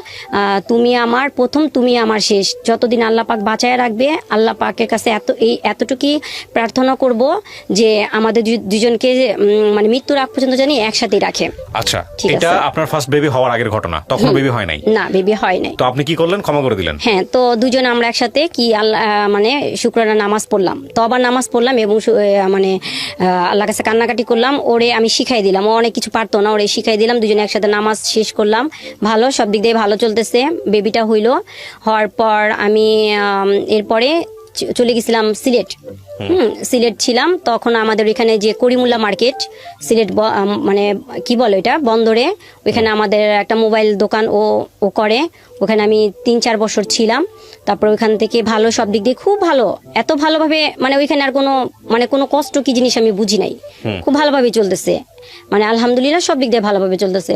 B: তুমি আমার প্রথম, তুমি আমার শেষ, যতদিন আল্লাহ পাক বাঁচায় রাখবে, আল্লাহ পাকের কাছে এতটুকুই প্রার্থনা করব যে আমাদের দুজনকে মানে মৃত্যুর আগ পর্যন্ত জানি একসাথেই রাখে।
A: আচ্ছা, এটা আপনার ফার্স্ট বেবি হওয়ার আগের ঘটনা, তখন বেবি হয় নাই? না,
B: বেবি হয় নাই।
A: তো আপনি কি করলেন? ক্ষমা করে দিলেন?
B: হ্যাঁ, তো দুজন আমরা একসাথে কি মানে শুক্রানা নামাজ পড়লাম, তবার নামাজ পড়লাম, এবং মানে আল্লাহর কাছে কান্নাকাটি করলাম। ওরে আমি শিখাই দিলাম, ও অনেক কিছু পারতো না, ওরে শিখাই দিলাম, দুজনে একসাথে নামাজ শেষ করলাম। ভালো, সব দিক দিয়ে ভালো চলতেছে। বেবিটা হওয়ার পর আমি এরপরে চলে গেছিলাম সিলেট। সিলেট ছিলাম তখন। আমাদের এখানে যে করিমুল্লা মার্কেট, সিলেট মানে কি বলো এটা, বন্দরে, ওইখানে আমাদের একটা মোবাইল দোকান ও করে, ওখানে আমি 3-4 বছর ছিলাম। তারপর ওইখান থেকে ভালো, সব দিক দিয়ে খুব ভালো, এত ভালোভাবে মানে ওইখানে আর কোনো কষ্ট কি জিনিস আমি বুঝি নাই, খুব ভালোভাবে চলতেছে, মানে আলহামদুলিল্লাহ সব দিক দিয়ে ভালোভাবে চলতেছে।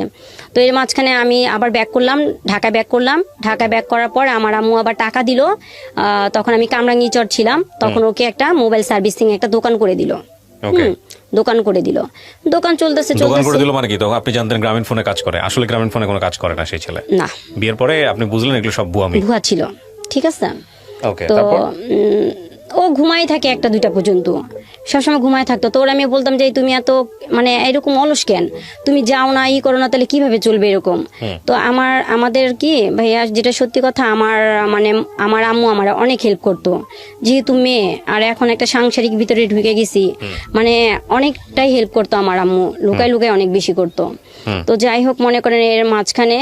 B: তো এর মাঝখানে আমি আবার ঢাকা ব্যাক করলাম। ঢাকা ব্যাক করার পর আমার আম্মু আবার টাকা দিল। তখন আমি কামরাঙ্গীচর ছিলাম, তখন ওকে একটা মোবাইল সার্ভিসিং একটা দোকান করে দিল। দোকান চলতেছে।
A: মানে কি, তখন আপনি জানতেন গ্রামীণ ফোনে কাজ করে? আসলে গ্রামীণ ফোনে কোনো কাজ করে না সেই ছেলে? না। বিয়ের পরে আপনি বুঝলেন এগুলো সব ভুয়া ছিল, ঠিক আছে। তো ও ঘুমাই থাকে 1-2টা পর্যন্ত, সবসময় ঘুমায় থাকতো। তো ওরা আমি বলতাম যে তুমি এত মানে এরকম অলস কেন, তুমি যাও না, করো না, তাহলে কিভাবে চলবে এরকম। তো আমাদের কি ভাইয়া, যেটা সত্যি কথা, আমার আম্মু আমার অনেক হেল্প করতো, যেহেতু মেয়ে, আর এখন একটা সাংসারিক ভিতরে ঢুকে গেছি, মানে অনেকটাই হেল্প করতো আমার আম্মু, লুকাই অনেক বেশি করতো। তো যাই হোক, মনে করেন এর মাঝখানে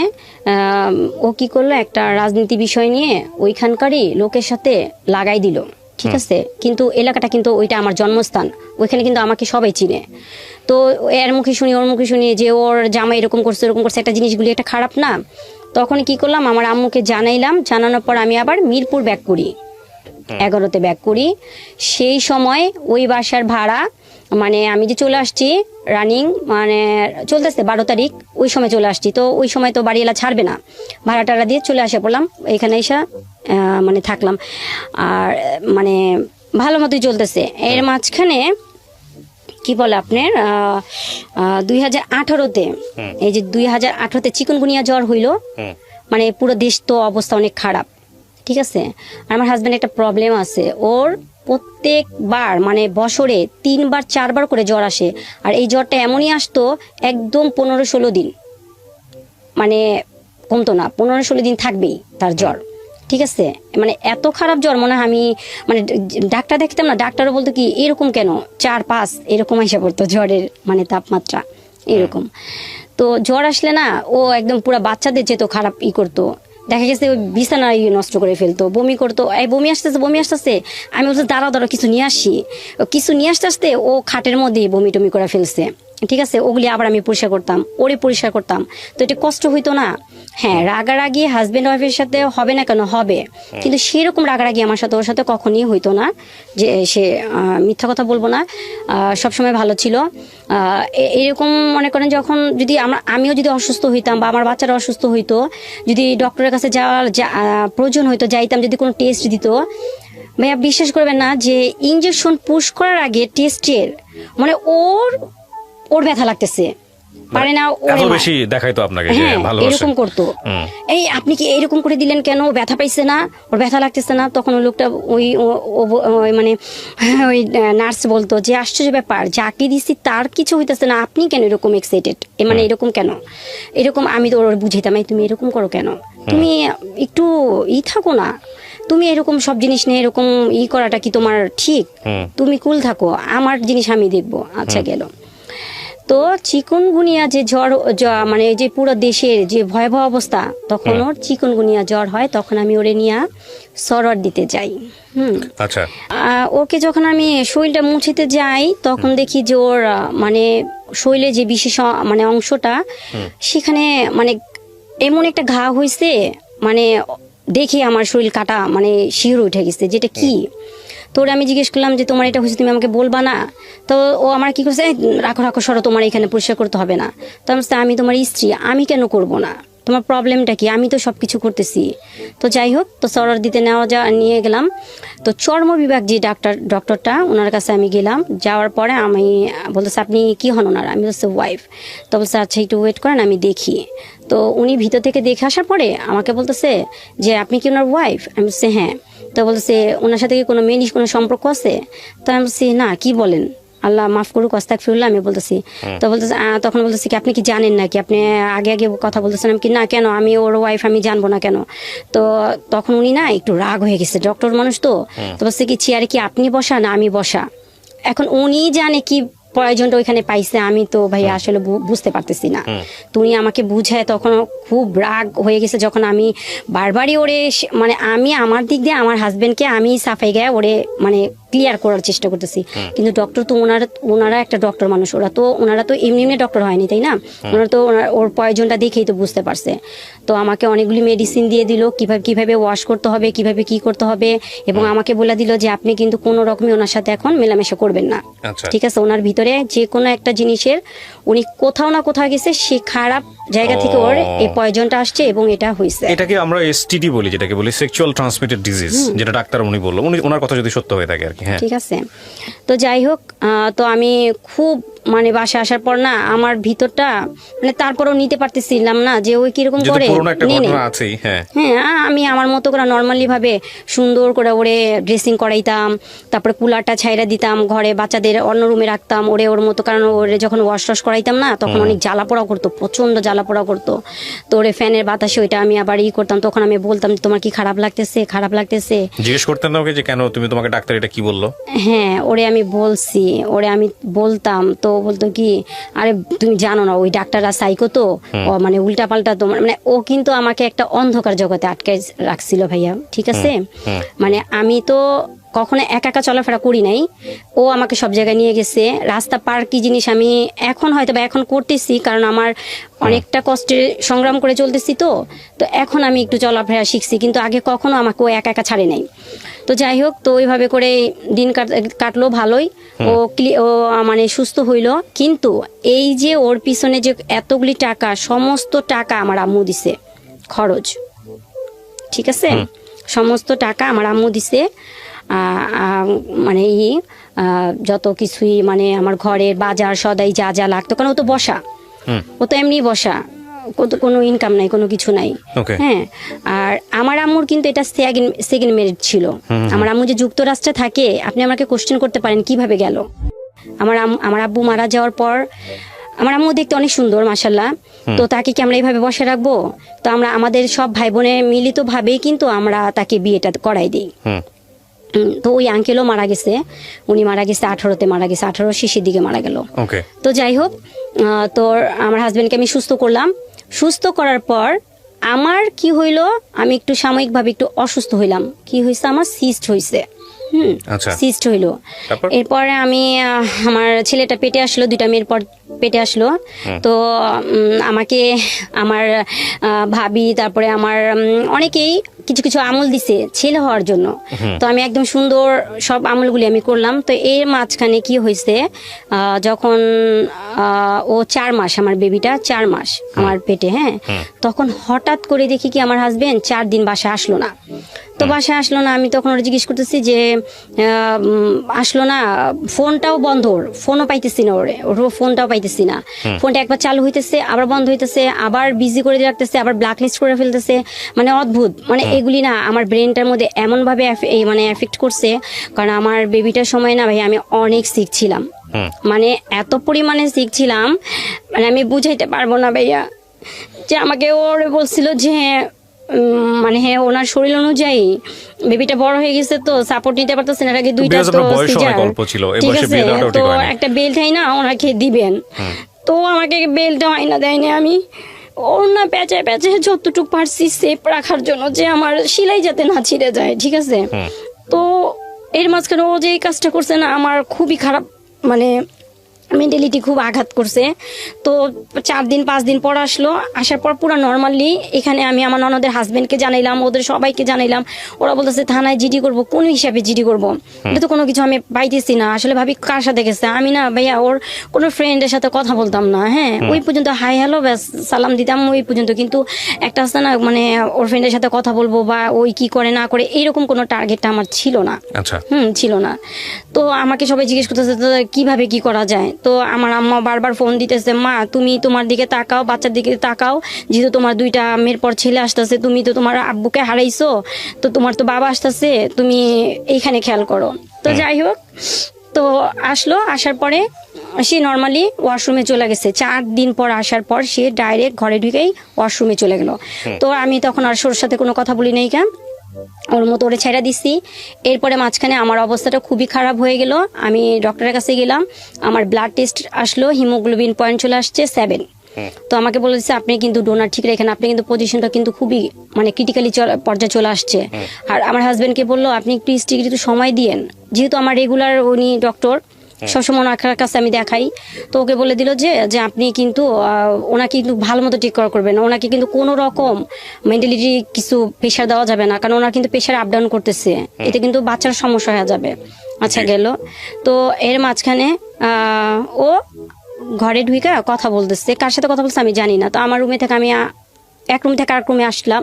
A: ও কি করলো, একটা রাজনীতি বিষয় নিয়ে ওইখানকারই লোকের সাথে লাগাই দিল, ঠিক আছে। কিন্তু এলাকাটা কিন্তু ওইটা আমার জন্মস্থান, ওইখানে কিন্তু আমাকে সবাই চিনে। তো এর মুখে শুনি, ওর মুখে শুনি যে ওর জামাই এরকম করছে, একটা জিনিসগুলি একটা খারাপ না। তখন কি করলাম, আমার আম্মুকে জানাইলাম। জানানোর পর আমি আবার মিরপুর ব্যাক করি, 11তে ব্যাক করি। সেই সময় ওই বাসার ভাড়া, মানে আমি যে চলে আসছি রানিং, মানে চলতেছে 12 তারিখ, ওই সময় চলে আসছি। তো ওই সময় তো বাড়িওয়ালা ছাড়বে না, ভাড়া টাড়া দিয়ে চলে আসে পড়লাম, এখানে এসে মানে থাকলাম। আর মানে ভালো মতোই চলতেছে। এর মাঝখানে কি বলে আপনার 2018-তে, এই যে 2018-তে চিকুনগুনিয়া জ্বর হইল, মানে পুরো দেশ তো অবস্থা অনেক খারাপ, ঠিক আছে। আমার হাজব্যান্ড একটা প্রবলেম আছে, ওর প্রত্যেকবার মানে বছরে 3-4 করে জ্বর আসে। আর এই জ্বরটা এমনই আসতো একদম 15-16 দিন, মানে কমতো না, 15-16 দিন থাকবেই তার জ্বর, ঠিক আছে। মানে এত খারাপ জ্বর, মনে হয় আমি মানে ডাক্তার দেখতাম না, ডাক্তারও বলতো কি এরকম কেন, 4-5 এরকম এসে পড়তো জ্বরের মানে তাপমাত্রা এরকম। তো জ্বর আসলে না, ও একদম পুরো বাচ্চাদের যেত খারাপ করতো, দেখা গেছে ওই বিছানা নষ্ট করে ফেলতো, বমি করতো, এই বমি আসতেছে। আমি বলছি দাঁড়াও কিছু নিয়ে আসি, কিছু নিয়ে আসতে ও খাটের মধ্যে বমি টমি করে ফেলছে,
B: ঠিক আছে, ওগুলি আবার আমি পরিষ্কার করতাম, ওরে পরিষ্কার করতাম। তো এটা কষ্ট হইতো না? হ্যাঁ, রাগারাগি হাজবেন্ড ওয়াইফের সাথে হবে না কেন, হবে, কিন্তু সেরকম রাগারাগি আমার সাথে ওর সাথে কখনই হইতো না। যে সে মিথ্যা কথা বলবো না, সবসময় ভালো ছিল। এরকম মনে করেন যখন যদি আমিও যদি অসুস্থ হইতাম বা আমার বাচ্চারা অসুস্থ হইতো, যদি ডক্টরের কাছে যাওয়ার প্রয়োজন হইতো, যাইতাম, যদি কোনো টেস্ট দিত, ভাইয়া বিশ্বাস করবেন না যে ইঞ্জেকশন পুশ করার আগে টেস্টের মানে ওর ব্যথা লাগতেছে, পারে না,
A: এত বেশি দেখাইতো আপনাকে যে ভালোবাসে,
B: এরকম করতো। এই আপনি কি এরকম করে দিলেন কেন, ব্যথা পাইছে না, ওর ব্যথা লাগতেছে না? তখন ওই লোকটা মানে ওই নার্স বলতো যে আশ্চর্য ব্যাপার, যাকে দিছি তার কিছু হইতেছে না, আপনি কেন এরকম এক্সাইটেড, মানে এরকম কেন, এরকম। আমি তো ওর বুঝাইতাম, তুমি এরকম করো কেন, তুমি একটু থাকো না, তুমি এরকম সব জিনিস নিয়ে এরকম করাটা কি তোমার ঠিক? তুমি কুল থাকো, আমার জিনিস আমি দেখবো। আচ্ছা, গেল। তো চিকুনগুনিয়া যে জ্বর, মানে যে পুরো দেশের যে ভয়াবহ অবস্থা, তখন ওর চিকুনগুনিয়া জ্বর হয়, তখন আমি ওরে নিয়ে সরর দিতে যাই।
A: আচ্ছা,
B: ওকে যখন আমি শরীরটা মুছিতে যাই, তখন দেখি যে ওর মানে শরীরে যে বিশেষ মানে অংশটা, সেখানে মানে এমন একটা ঘা হয়েছে, মানে দেখে আমার শরীর কাটা মানে শিহরে উঠে গেছে, যেটা কি। তোরে আমি জিজ্ঞেস করলাম যে তোমার এটা হয়েছে, তুমি আমাকে বলবা না? তো ও আমার কি করছে, রাখো সরো, তোমার এখানে পরিষ্কার করতে হবে না। তো আমি তোমার স্ত্রী, আমি কেন করব না, তোমার প্রবলেমটা কি, আমি তো সব কিছু করতেছি। তো যাই হোক, তো সরর দিতে নিয়ে গেলাম। তো চর্ম বিভাগ যে ডক্টরটা, ওনার কাছে আমি গেলাম। যাওয়ার পরে আমি বলতেছে, আপনি কি হন ওনার? আমি বলছি ওয়াইফ। তো বলছে আচ্ছা একটু ওয়েট করেন, আমি দেখি। তো উনি ভিতর থেকে দেখে আসার পরে আমাকে বলতেছে যে আপনি কি ওনার ওয়াইফ? আমি বলছি হ্যাঁ। তো বলছে ওনার সাথে কি কোনো মেয়ের কোনো সম্পর্ক আছে? তো আমি বলছি না, কি বলেন, আল্লাহ মাফ করুক, আস্তাগফিরুল্লাহ, আমি বলতেছি। তো বলতেছে, তখন বলতেছি কি আপনি কি জানেন নাকি, আপনি আগে কথা বলতেছেন? আমি কি না, কেন, আমি ওর ওয়াইফ, আমি জানবো না কেন? তো তখন উনি না একটু রাগ হয়ে গেছে, ডক্টর মানুষ তো বলছে কি চেয়ারে কি আপনি বসা না আমি বসা? এখন উনি জানে কি প্রয়োজনটা ওইখানে পাইছে, আমি তো ভাই আসলে বুঝতে পারতেছি না। তুমি আমাকে বুঝায়, তখন খুব রাগ হয়ে গেছে, যখন আমি বারবারই ওরে মানে আমি আমার দিক দিয়ে আমার হাজবেন্ডকে আমি সাফাই গায়ে ওরে মানে ক্লিয়ার করার চেষ্টা করতেছি, কিন্তু ডক্টর তো ওনারা একটা ডক্টর মানুষ, ওনারা তো এমনি ডক্টর হয়নি, তাই না? ওনারা তো ওর প্রয়োজনটা দেখেই তো বুঝতে পারছে। তো আমাকে অনেকগুলি মেডিসিন দিয়ে দিল, কিভাবে ওয়াশ করতে হবে, কিভাবে কি করতে হবে, এবং আমাকে বলে দিল যে আপনি কিন্তু কোনো রকমই ওনার সাথে এখন মেলামেশা করবেন না। ঠিক আছে, ওনার ভিতরে যে কোনো একটা জিনিসের উনি কোথাও না কোথাও গেছে, সে খারাপ জায়গা থেকে ওর এই পয়জনটা আসছে এবং এটা হয়েছে।
A: এটাকে আমরা এসটিডি বলি, যেটাকে বলি সেক্সুয়াল ট্রান্সমিটেড ডিজিজ, যেটা ডাক্তার উনি বললো, ওনার কথা যদি সত্য হয়ে থাকে আর কি। হ্যাঁ,
B: ঠিক আছে। তো যাই হোক, তো আমি খুব মানে বাসা আসার পর না আমার ভিতরটা মানে তারপরও নিতে পারতেছিলাম না যে ওই কিরকম করে। হ্যাঁ, আমি আমার মতো করে নর্মালি ভাবে সুন্দর করে ওরে ড্রেসিং করাইতাম, তারপরে কুলারটা ছাইরা দিতাম, ঘরে বাচ্চাদের অন্য রুমে রাখতাম ওরে ওর মতো, কারণ ওরে যখন ওয়াশ করাইতাম না তখন অনেক জ্বালা পোড়া করতো, প্রচন্ড জ্বালা পোড়া করতো। তো ওরে ফ্যানের বাতাসে ওইটা আমি আবার করতাম, তখন আমি বলতাম তোমার কি খারাপ লাগতেছে,
A: জিজ্ঞেস করতেন না ওকে যে কেন তুমি, তোমাকে ডাক্তার এটা কি বললো?
B: হ্যাঁ, ওরে আমি বলছি, ওরে আমি বলতাম, তো বলতো কি আরে তুমি জানো না ওই ডাক্তাররা সাইকো, তো মানে উল্টা পাল্টা তোমার, মানে ও কিন্তু আমাকে একটা অন্ধকার জগতে আটকে রাখছিল ভাইয়া। ঠিক আছে, মানে আমি তো কখনো একা চলাফেরা করি নাই, ও আমাকে সব জায়গায় নিয়ে গেছে। রাস্তা পার কি জিনিস আমি এখন হয়তো বা এখন করতেছি, কারণ আমার অনেকটা কষ্টে সংগ্রাম করে চলতেছি, তো এখন আমি একটু চলাফেরা শিখছি, কিন্তু আগে কখনো আমাকে ও একা ছাড়ে নাই। তো যাই হোক, তো ওইভাবে করে দিন কাটলো ভালোই। ও মানে সুস্থ হইলো, কিন্তু এই যে ওর পিছনে যে এতগুলি টাকা, সমস্ত টাকা আমার আম্মু দিছে খরচ। ঠিক আছে, সমস্ত টাকা আমার আম্মু দিছে, মানে যত কিছুই মানে আমার ঘরের বাজার সদাই যা লাগতো, কারণ ও তো বসা, ও তো এমনি বসা, কোনো ইনকাম নাই, কোনো কিছু নাই। হ্যাঁ, আর আমার আম্মুর কিন্তু এটা সেকেন্ড ম্যারেজ ছিল। আমার আম্মু যে যুক্তরাষ্ট্রে থাকে, আপনি আমাকে কোশ্চেন করতে পারেন কিভাবে গেল। আমার আব্বু মারা যাওয়ার পর আমার আম্মু দেখতে অনেক সুন্দর মাশাআল্লাহ, তো তাকে কি আমরা এইভাবে বসে রাখবো? তো আমরা আমাদের সব ভাই বোনের মিলিত ভাবেই কিন্তু আমরা তাকে বিয়েটা করাই দিই। তো ওই আঙ্কেলও মারা গেছে, উনি মারা গেছে 18-তে মারা গেছে, 18 শেষের দিকে মারা গেল। তো যাই হোক, তো আমার হাজবেন্ডকে আমি সুস্থ করলাম। সুস্থ করার পর আমার কি হইলো, আমি একটু সাময়িকভাবে একটু অসুস্থ হইলাম। কি হয়েছে, আমার সিস্ট হয়েছে।
A: আচ্ছা
B: সিস্ট হইলো। এরপরে আমি আমার ছেলেটা পেটে আসলো, 2টা মেয়ের পর পেটে আসলো। তো আমাকে আমার ভাবি তারপরে আমার অনেকেই কিছু কিছু আমল দিছে ছেলে হওয়ার জন্য। তো আমি একদম সুন্দর সব আমলগুলি আমি করলাম। তো এর মাঝখানে কি হয়েছে, যখন ও 4 মাস, আমার বেবিটা 4 মাস আমার পেটে, হ্যাঁ, তখন হঠাৎ করে দেখি কি আমার হাজবেন্ড 4 দিন বাসায় আসলো না। তো বাসায় আসলো না, আমি তখন ওরা জিজ্ঞেস করতেছি যে আসলো না, ফোনটাও বন্ধ, ফোনও পাইতেছি না, ওর ফোনটাও পাইতেছি না। ফোনটা একবার চালু হইতেছে, আবার বন্ধ হইতেছে, আবার বিজি করে রাখতেছে, আবার ব্ল্যাক লিস্ট করে ফেলতেছে। মানে অদ্ভুত, মানে এগুলি না আমার ব্রেনটার মধ্যে এমনভাবে মানে এফেক্ট করছে। কারণ আমার বেবিটার সময় না ভাই আমি অনেক সিক ছিলাম, মানে এত পরিমাণে সিক ছিলাম, মানে আমি বুঝাইতে পারবো না ভাইয়া। যে আমাকে ওরে বলছিল যে মানে হ্যাঁ ওনার শরীর অনুযায়ী বেবিটা বড় হয়ে গেছে, তো সাপোর্ট নিতে পারতেছে না, আগে 2টা তো সিজার, ঠিক আছে, তো একটা বেল্ট হয় না ওনাকে দিবেন, তো আমাকে বেল্ট হয় না, দেয়নি। আমি ওর না পেঁচায় পেঁচায় যতটুকু পারছি সেফ রাখার জন্য, যে আমার সেলাই যাতে না ছিঁড়ে যায়, ঠিক আছে। তো এর মাঝখানে ও যে এই কাজটা করছে না, আমার খুবই খারাপ, মানে মেন্টালিটি খুব আঘাত করছে। তো 4 দিন 5 দিন পর আসলো, আসার পর পুরো নর্মালি এখানে আমি আমার ননদের হাজবেন্ডকে জানাইলাম, ওদের সবাইকে জানাইলাম। ওরা বলতেছে থানায় জিডি করব। কোন হিসাবে জিডি করব? এটা তো কোনো কিছু আমি পাইতেছি না। আসলে ভাবি কার সাথে গেছে, আমি না ভাইয়া ওর কোনো ফ্রেন্ডের সাথে কথা বলতাম না, হ্যাঁ, ওই পর্যন্ত হাই হ্যালো ব্যাস সালাম দিতাম ওই পর্যন্ত। কিন্তু একটা আছে না, মানে ওর ফ্রেন্ডের সাথে কথা বলবো বা ওই কি করে না করে এইরকম কোনো টার্গেটটা আমার ছিল না।
A: আচ্ছা,
B: ছিল না। তো আমাকে সবাই জিজ্ঞেস করতেছে কিভাবে কি করা যায়। তো আমার আম্মা বারবার ফোন দিতেছে, মা তুমি তোমার দিকে তাকাও, বাচ্চার দিকে তাকাও, যেহেতু তোমার 2টা মেয়ের পর ছেলে আসতেছে, তুমি তো তোমার আব্বুকে হারাইছো, তো তোমার তো বাবা আসতেছে, তুমি এইখানে খেয়াল করো। তো যাই হোক, তো আসলো, আসার পরে সে নর্মালি ওয়াশরুমে চলে গেছে। 4 দিন পর আসার পর সে ডাইরেক্ট ঘরে ঢুকেই ওয়াশরুমে চলে গেল। তো আমি তখন আর ওর সাথে কোনো কথা বলি নাই, কেন ওর মতো ওরে ছেড়ে দিছি। এরপরে মাঝখানে আমার অবস্থাটা খুবই খারাপ হয়ে গেল। আমি ডক্টরের কাছে গেলাম, আমার ব্লাড টেস্ট আসলো, হিমোগ্লোবিন পয়েন্ট চলে আসছে 7। তো আমাকে বলে দিচ্ছে আপনি কিন্তু ডোনার ঠিক রাখেন, আপনি কিন্তু পজিশনটা কিন্তু খুবই মানে ক্রিটিক্যালি পর্যায়ে চলে আসছে। আর আমার হাজবেন্ডকে বললো আপনি একটু স্টিক একটু সময় দিয়েন, যেহেতু আমার রেগুলার উনি ডক্টর, সবসময় ওনার কাছে আমি দেখাই। তো ওকে বলে দিল যে আপনি কিন্তু ওনাকে কিন্তু ভালো মতো টেক কেয়ার করবেন, ওনাকে কিন্তু কোনো রকম মেন্টালিটি কিছু প্রেশার দেওয়া যাবে না, কারণ ওনার কিন্তু প্রেশার আপ ডাউন করতেছে, এতে কিন্তু বাচ্চার সমস্যা হয়ে যাবে। আচ্ছা গেল। তো এর মাঝখানে ও ঘরে ঢুইকা কথা বলতেছে, কার সাথে কথা বলছে আমি জানি না। তো আমার রুমে থেকে আমি এক রুম থেকে আরেক রুমে আসলাম,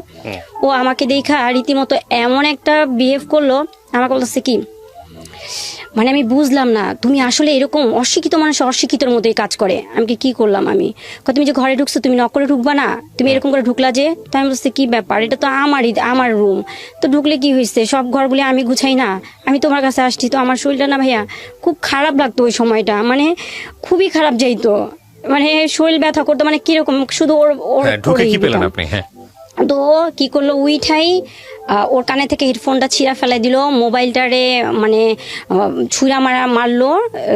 B: ও আমাকে দেখা রীতিমতো এমন একটা বিহেভ করলো, আমাকে বলতেছে কি মানে আমি বুঝলাম না, তুমি আসলে এরকম অশিক্ষিত মানুষ অশিক্ষিতর মতোই কাজ করে। আমি কি করলাম, আমি তুমি যে ঘরে ঢুকছো তুমি নক করে ঢুকবা না, তুমি এরকম করে ঢুকলা যে। তো আমি বলছি কি ব্যাপার, এটা তো আমার রুম, তো ঢুকলে কি হয়েছে, সব ঘরগুলি আমি গুছাই না, আমি তোমার কাছে আসছি। তো আমার শরীরটা না ভাইয়া খুব খারাপ লাগতো ওই সময়টা, মানে খুবই খারাপ যাইতো, মানে শরীর ব্যথা করতো, মানে কিরকম শুধু ওর তো কি করলো, উইঠাই ওর কানে থেকে হেডফোনটা ছিঁড়া ফেলাই দিল, মোবাইলটারে মানে ছুঁড়া মারলো,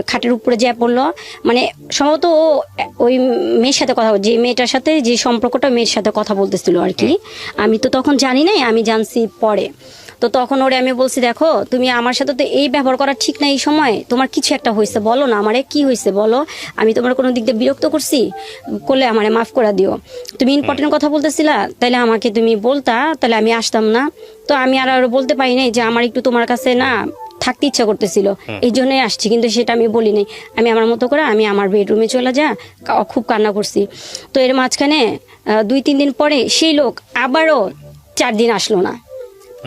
B: খাটের উপরে যেয়ে পড়লো। মানে সম্ভবত ওই মেয়ের সাথে কথা, যে মেয়েটার সাথে যে সম্পর্কটা মেয়ের সাথে কথা বলতেছিল আর কি, আমি তো তখন জানি নাই, আমি জানছি পরে। তো তখন ওরে আমি বলছি দেখো তুমি আমার সাথে তো এই ব্যবহার করা ঠিক না, এই সময় তোমার কিছু একটা হয়েছে, বলো না আমারে কি হয়েছে বলো, আমি তোমার কোনো দিক দিয়ে বিরক্ত করছি, করলে আমারে মাফ করে দিও। তুমি ইম্পর্টেন্ট কথা বলতেছিলা, তাহলে আমাকে তুমি বলতা, তাহলে আমি আসতাম না। তো আমি আর বলতে পারি নাই যে আমার একটু তোমার কাছে না থাকতে ইচ্ছা করতেছিল, এই জন্যই আসছি, কিন্তু সেটা আমি বলি নাই। আমি আমার মতো করে আমি আমার বেডরুমে চলে খুব কান্না করছি। তো এর মাঝখানে 2-3 দিন পরে সেই লোক আবারও 4 দিন আসলো না,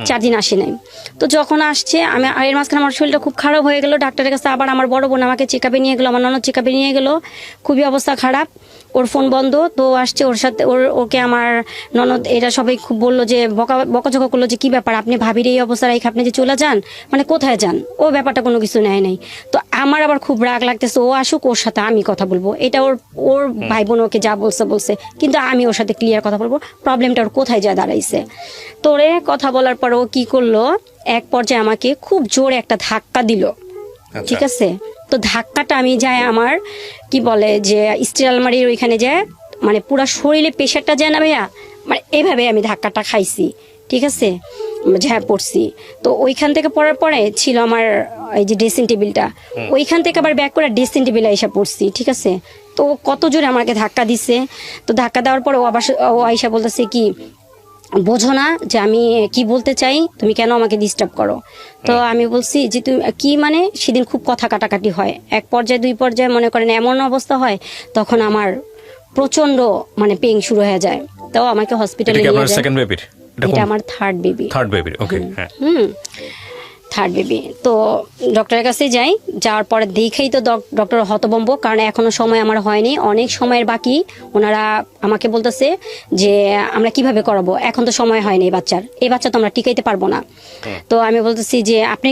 B: 4 দিন আসে নাই। তো যখন আসছে আমি এর মাঝখানে আমার শরীরটা খুব খারাপ হয়ে গেল, ডাক্তারের কাছে আবার আমার বড় বোন আমাকে চেকআপে নিয়ে গেলো, আমার ননদ চেকআপে নিয়ে গেলো, খুবই অবস্থা খারাপ, ওর ফোন বন্ধ। তো আসছে ওর সাথে ওকে আমার ননদ এরা সবাই খুব বললো যে বকাঝকা করলো যে কি ব্যাপার আপনি ভাবির এই অবস্থা রেখে আপনি যে চলে যান, মানে কোথায় যান, ও ব্যাপারটা কোনো কিছু নেয় নাই। তো আমার আবার খুব রাগ লাগতেছে, ও আসুক ওর সাথে আমি কথা বলবো, এটা ওর ভাই বোন ওকে যা বলছে, কিন্তু আমি ওর সাথে ক্লিয়ার কথা বলবো, প্রবলেমটা ওর কোথায় যা দাঁড়াইছে। তোরে কথা বলার পর ও কি করলো, এক পর্যায়ে আমাকে খুব জোরে একটা ধাক্কা দিল, ঠিক আছে। তো ধাক্কাটা আমি যাই আমার কি বলে যে স্টিল আলমারির ওইখানে যায়, মানে পুরো শরীরে প্রেশারটা যায় না ভাইয়া, মানে এইভাবে আমি ধাক্কাটা খাইছি, ঠিক আছে, হ্যাঁ পড়ছি। তো ওইখান থেকে পড়ার পরে ছিল আমার এই যে ড্রেসিং টেবিলটা, ওইখান থেকে আবার ব্যাক করে ড্রেসিং টেবিলে এসে পড়ছি, ঠিক আছে। তো কত জোরে আমাকে ধাক্কা দিছে। তো ধাক্কা দেওয়ার পরে ও আইসা বলতেছে কি, বোঝো না যে আমি কি বলতে চাই, তুমি কেন আমাকে ডিস্টার্ব করো? তো আমি বলছি যে তুমি কি, মানে সেদিন খুব কথা কাটাকাটি হয়, এক পর্যায়ে দুই পর্যায়ে মনে করেন এমন অবস্থা হয়, তখন আমার প্রচন্ড মানে পেইন শুরু হয়ে যায়। তো আমাকে হসপিটালে নিয়ে যায়। এটা আমার থার্ড বেবি।
A: ওকে, হ্যাঁ।
B: Third baby. তো ডক্টরের কাছে যাই, যাওয়ার পরে দেখেই তো ডক্টর হতভম্ব, কারণ এখনো সময় আমার হয়নি, অনেক সময়ের বাকি। ওনারা আমাকে বলতেছে যে আমরা কিভাবে করাবো, এখন তো সময় হয়নি এই বাচ্চা তো আমরা টিকাইতে পারবো না। তো আমি বলতেছি যে আপনি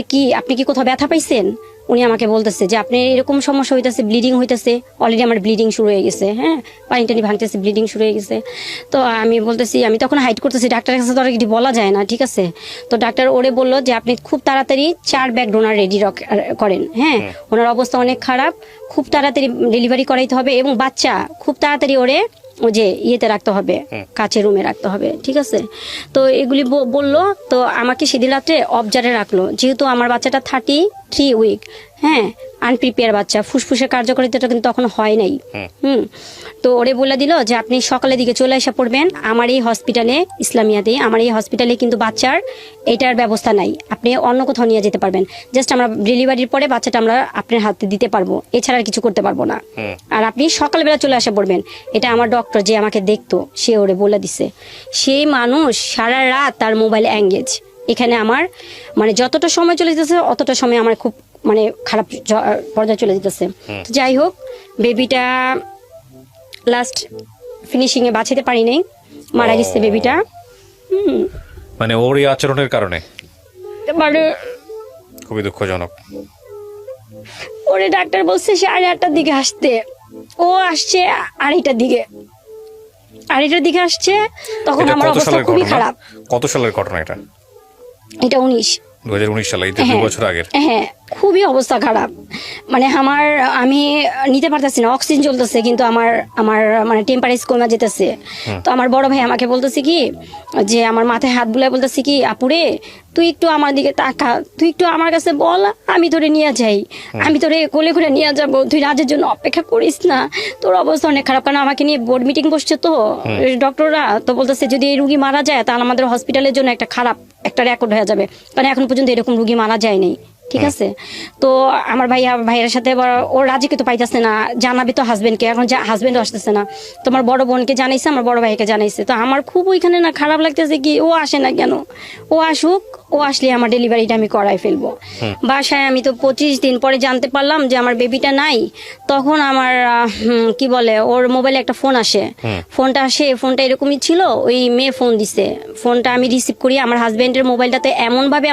B: কি কোথাও ব্যথা পাইছেন? উনি আমাকে বলতেছে যে আপনি এরকম সমস্যা হইতেছে, ব্লিডিং হইতেছে, অলরেডি আমার ব্লিডিং শুরু হয়ে গেছে, হ্যাঁ পানি টানি ভাঙতেছে, ব্লিডিং শুরু হয়ে গেছে। তো আমি বলতেছি, আমি তখন হাইড করতেছি, ডাক্তারের কাছে তো আর কিছু বলা যায় না, ঠিক আছে। তো ডাক্তার ওরে বললো যে আপনি খুব তাড়াতাড়ি 4 ব্যাগ ডোনার রেডি করেন, হ্যাঁ ওনার অবস্থা অনেক খারাপ, খুব তাড়াতাড়ি ডেলিভারি করাইতে হবে, এবং বাচ্চা খুব তাড়াতাড়ি ওরে ও যে ইয়েতে রাখতে হবে, কাচের রুমে রাখতে হবে, ঠিক আছে। তো এগুলি বললো। তো আমাকে সেদিন রাত্রে অবজারে রাখলো, যেহেতু আমার বাচ্চাটা 33 উইক, হ্যাঁ আনপ্রিপেয়ার বাচ্চা, ফুসফুসের কার্যকারিতাটা কিন্তু তখন হয় নাই। তো ওরে বলে দিল যে আপনি সকালের দিকে চলে এসে পড়বেন আমার এই হসপিটালে, ইসলামিয়াতে আমার এই হসপিটালে কিন্তু বাচ্চার এটার ব্যবস্থা নাই, আপনি অন্য কোথাও নিয়ে যেতে পারবেন, জাস্ট আমরা ডেলিভারির পরে বাচ্চাটা আমরা আপনার হাতে দিতে পারবো, এছাড়া আর কিছু করতে পারবো না, আর আপনি সকালবেলা চলে এসে পড়বেন। এটা আমার ডক্টর যে আমাকে দেখতো সে ওরে বলে দিছে। সেই মানুষ সারা রাত তার মোবাইল এঙ্গেজ, এখানে আমার মানে যতটা সময় চলে যেতেছে অতটা সময় আমার খুব মানে খারাপ পর্যায়ে চলে যেতেছে। যাই হোক, বেবিটা লাস্ট ফিনিশিং এ বাঁচাতে পারি নাই, মারা গেছে বেবিটা।
A: মানে ওর এই আচরণের কারণে
B: মানে
A: খুবই দুঃখজনক।
B: ওরে ডাক্তার বলছে 8:30টার দিকে আসতে, ও আসছে 2:30টার দিকে আসছে, তখন আমার অবস্থা খুবই খারাপ।
A: কত সালের ঘটনা এটা?
B: এটা
A: 2019 সালে, 2 বছর আগের।
B: হ্যাঁ খুবই অবস্থা খারাপ, মানে আমি নিতে পারতেছি না, অক্সিজেন চলতেছে কিন্তু আমার মানে টেম্পারেচার কমে যেতেছে। তো আমার বড় ভাই আমাকে বলতেছে কি, যে আমার মাথায় হাত বুলায় বলতেছে কি, আপুরে তুই একটু আমার দিকে তাকা, তুই একটু আমার কাছে বল, আমি তোরে নিয়ে যাই, আমি তোরে কোলে করে নিয়ে যাবো, তুই রাজের জন্য অপেক্ষা করিস না, তোর অবস্থা অনেক খারাপ। কারণ আমাকে নিয়ে বোর্ড মিটিং বসছে তো ডক্টররা, তো বলতেছে যদি এই রুগী মারা যায় তাহলে আমাদের হসপিটালের জন্য একটা খারাপ একটা রেকর্ড হয়ে যাবে, কারণ এখন পর্যন্ত এরকম রুগী মারা যায়নি, ঠিক আছে। তো আমার ভাইয়ের সাথে ওর রাজিকে তো পাইতেছে না, জানাবে তো হাজবেন্ডকে, এখন হাজবেন্ডও আসতেছে না। তোমার বড় বোনকে জানাইছে, আমার বড় ভাইকে জানাইছে। তো আমার খুব ওইখানে না খারাপ লাগতেছে কি, ও আসে না কেন, ও আসুক, ও আসলে আমার ডেলিভারিটা আমি করাই ফেলবো। বাসায় আমি তো 25 দিন পরে জানতে পারলাম যে আমার বেবিটা নাই। তখন আমার কি বলে, ওর মোবাইলে একটা ফোন আসে, ফোনটা এরকমই ছিল, ওই মেয়ে ফোন দিছে, ফোনটা আমি রিসিভ করি। আমার হাজবেন্ডের মোবাইলটাতে এমন ভাবে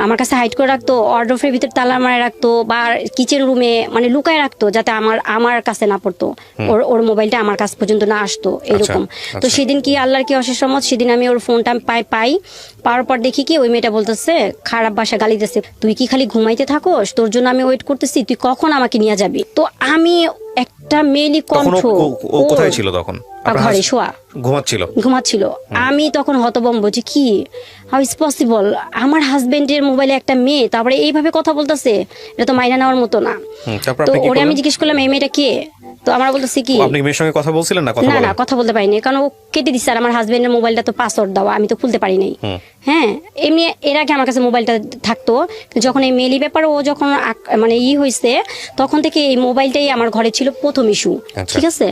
B: আমার কাছে হাইড করে রাখতো, ওয়ার্ডরোবের ভিতর তালা মারে রাখতো, বা কিচেন রুমে মানে লুকায় রাখতো, যাতে আমার কাছে না পড়তো, ওর মোবাইলটা আমার কাছ পর্যন্ত না আসতো, এরকম। তো সেদিন কি আল্লাহর কি অশেষ রহমত, সেদিন আমি ওর ফোনটা পাওয়ার পর দেখি কি ওই মেয়েটা বলতেছে খারাপ ভাষা গালি দিতেছে, তুই কি খালি ঘুমাইতে থাকোস, তোর জন্য আমি ওয়েট করতেছি, তুই কখন আমাকে নিয়ে যাবি। তো আমি একটা মেয়েলি কণ্ঠ,
A: কোথায় ছিল তখন?
B: ঘরে শোয়া ঘুমাচ্ছিল। আমি তখন হতভম্ব যে কি, হাউ ইজ পসিবল, আমার হাজবেন্ডের মোবাইলে একটা মেয়ে তারপরে এইভাবে কথা বলতেছে, এটা তো মাইনা নেওয়ার মতো না। তো ওরে আমি জিজ্ঞেস করলাম এই মেয়েটা কে, তো আমরা বলতেছি কি,
A: আপনি মেয়ের সঙ্গে কথা বলছিলেন না?
B: না কথা বলতে পারিনি, কারণ ও কেটে দিচ্ছে, আর আমার হাজবেন্ডের মোবাইলটা তো পাসওয়ার্ড দেওয়া, আমি তো খুলতে পারি নাই। হ্যাঁ এমনি এর আগে আমার কাছে মোবাইলটা থাকতো, যখন এই মেলি ব্যাপার ও যখন মানে হয়েছে, তখন থেকে এই মোবাইলটাই আমার ঘরে ছিল প্রথম ইস্যু, ঠিক আছে।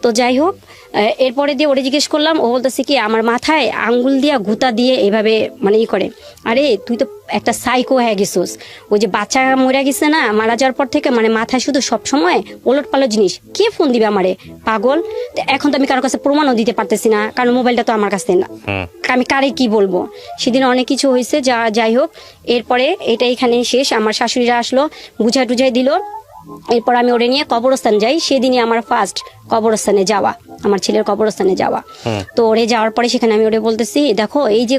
B: তো যাই হোক, এরপরে দিয়ে ওরে জিজ্ঞেস করলাম, ও বলতেছে কি আমার মাথায় আঙ্গুল দিয়া গুতা দিয়ে এভাবে মানে করে, আরে তুই তো একটা সাইকো হয়ে গেছিস, ওই যে বাচ্চা মরে গেছে না, মারা যাওয়ার পর থেকে মানে মাথায় শুধু সব সময় ওলট পালট জিনিস, কে ফোন দিবে আমারে, পাগল। এখন তো আমি কারোর কাছে প্রমাণও দিতে পারতেছি না, কারণ মোবাইলটা তো আমার কাছে না, আমি কারে কি বলবো। সেদিন অনেক কিছু হয়েছে, যাই হোক। এরপরে এটা এখানে শেষ, আমার শাশুড়িরা আসলো, বুঝাই দিল, এরপর আমি ওরে নিয়ে কবরস্থান যাই, সেদিনই আমার ফার্স্ট কবরস্থানে যাওয়া, আমার ছেলের কবরস্থানে যাওয়া। তো ওরে যাওয়ার পরে সেখানে আমি ওরে বলতেছি, দেখো এই যে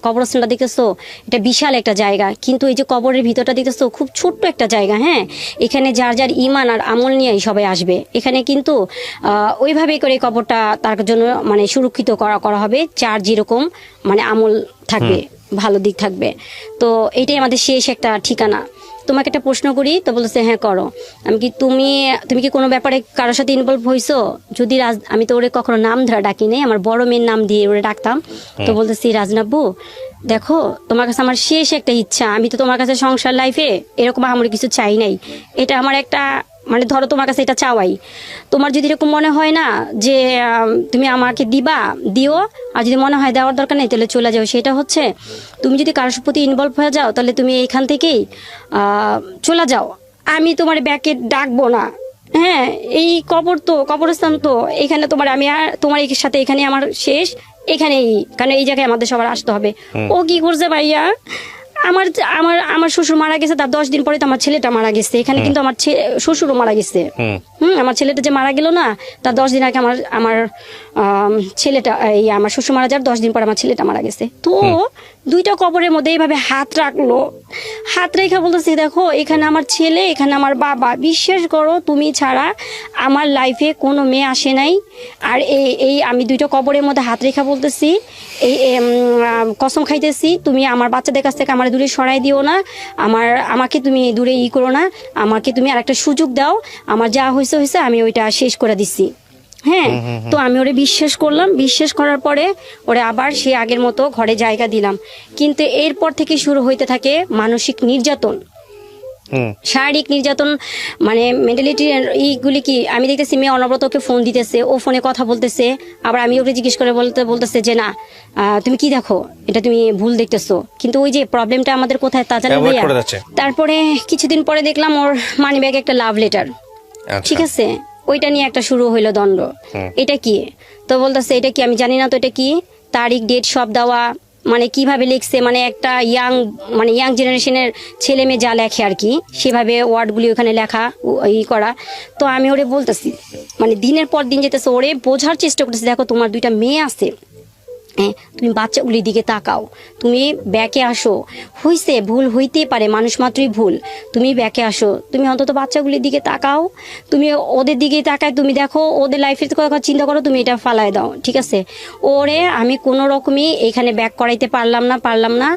B: কবরস্থানটা দেখতেছো, এটা বিশাল একটা জায়গা, কিন্তু এই যে কবরের ভিতরটা দেখতেছো খুব ছোট্ট একটা জায়গা। হ্যাঁ, এখানে যার যার ইমান আর আমল নিয়েই সবাই আসবে। এখানে কিন্তু ওইভাবেই করে কবরটা তার জন্য মানে সুরক্ষিত করা হবে, যার যেরকম মানে আমল থাকবে, ভালো দিক থাকবে। তো এটাই আমাদের শেষ একটা ঠিকানা। তোমাকে একটা প্রশ্ন করি, তো বলতেছে হ্যাঁ করো। আমি কি তুমি কি কোনো ব্যাপারে কারোর সাথে ইনভলভ হইছো? যদি আমি তো ওরে কখনো নাম ধরা ডাকি নাই, আমার বড় মেয়ের নাম দিয়ে ওরে ডাকতাম। তো বলতেছি, রাজনাব্বু দেখো, তোমার কাছে আমার শেষ একটা ইচ্ছা, আমি তো তোমার কাছে সংসার লাইফে এরকম আমার কিছু চাই নাই, এটা আমার একটা মানে ধরো তোমার কাছে এটা চাওয়াই। তোমার যদি এরকম মনে হয় না যে তুমি আমাকে দিও, আর যদি মনে হয় দেওয়ার দরকার নেই তাহলে চলে যাও। সেটা হচ্ছে তুমি যদি কারোর প্রতি ইনভলভ হয়ে যাও তাহলে তুমি এইখান থেকেই চলে যাও, আমি তোমার ব্যাকে ডাকবো না। হ্যাঁ, এই কবরস্থান তো এখানে আমি আর তোমার সাথে এখানে আমার শেষ, এখানেই, কারণ এই জায়গায় আমাদের সবার আসতে হবে। ও কি করছে ভাইয়া, আমার আমার আমার শ্বশুর মারা গেছে, তার 10 দিন পরে তো আমার ছেলেটা মারা গেছে। এখানে কিন্তু আমার শ্বশুরও মারা গেছে। আমার ছেলেটা যে মারা গেল না, তার 10 দিন আগে আমার ছেলেটা, আমার শ্বশুর মারা যাওয়ার 10 দিন পর আমার ছেলেটা মারা গেছে। তো দুইটা কবরের মধ্যে এইভাবে হাত রেখে বলতেছি, দেখো এখানে আমার ছেলে, এখানে আমার বাবা, বিশ্বাস করো তুমি ছাড়া আমার লাইফে কোনো মেয়ে আসে নাই। আর এই আমি দুইটা কবরের মধ্যে হাত রেখা বলতেছি, কসম খাইতেছি, তুমি আমার বাচ্চাদের কাছ থেকে আমার দূরে সরাই দিও না, আমাকে তুমি দূরে করো না, আমাকে তুমি আরেকটা সুযোগ দাও, আমার যা হয়েছে আমি ওইটা শেষ করে দিচ্ছি। হ্যাঁ, তো আমি ওরে বিশ্বাস করলাম, বিশ্বাস করার পরে ওরে আবার সে আগের মতো ঘরে জায়গা দিলাম। কিন্তু এরপর থেকে শুরু হইতে থাকে মানসিক নির্যাতন, শারীরিক নির্যাতন, মানে মেন্টালিটি এইগুলি কি আমি দেখতেছি। মেয়ে অনবরত ওকে ফোন দিতেছে, ও ফোনে কথা বলতেছে, আবার আমি ওকে জিজ্ঞেস করে বলতেছে যে না তুমি কি দেখো, এটা তুমি ভুল দেখতেছো। কিন্তু ওই যে প্রবলেমটা আমাদের কোথায় তা জানো ভাইয়া। তারপরে কিছুদিন পরে দেখলাম ওর মানি ব্যাগে একটা লাভ লেটার, ঠিক আছে, ওইটা নিয়ে একটা শুরু হইলো দ্বন্দ্ব। এটা কি? তো বলতেছে এটা কি, আমি জানি না তো এটা কি, তারিখ ডেট সব দেওয়া, মানে কিভাবে লিখছে, মানে একটা ইয়াং জেনারেশনের ছেলে মেয়ে যা লেখে আর কি, সেভাবে ওয়ার্ডগুলি ওখানে লেখা করা। তো আমি ওরে বলতেছি, মানে দিনের পর দিন যেতেছে, ওরে বোঝার চেষ্টা করতেছি, দেখো তোমার 2টা মেয়ে আছে, হ্যাঁ, তুমি বাচ্চাগুলির দিকে তাকাও, তুমি ব্যাকে আসো, হইছে ভুল হইতেই পারে, মানুষ মাত্রই ভুল, তুমি ব্যাকে আসো, তুমি অন্তত বাচ্চাগুলির দিকে তাকাও, তুমি ওদের দিকে তাকায় তুমি দেখো, ওদের লাইফের কথা চিন্তা করো, তুমি এটা ফালায় দাও, ঠিক আছে। ওরে আমি কোনো রকমই এখানে ব্যাক করাইতে পারলাম না।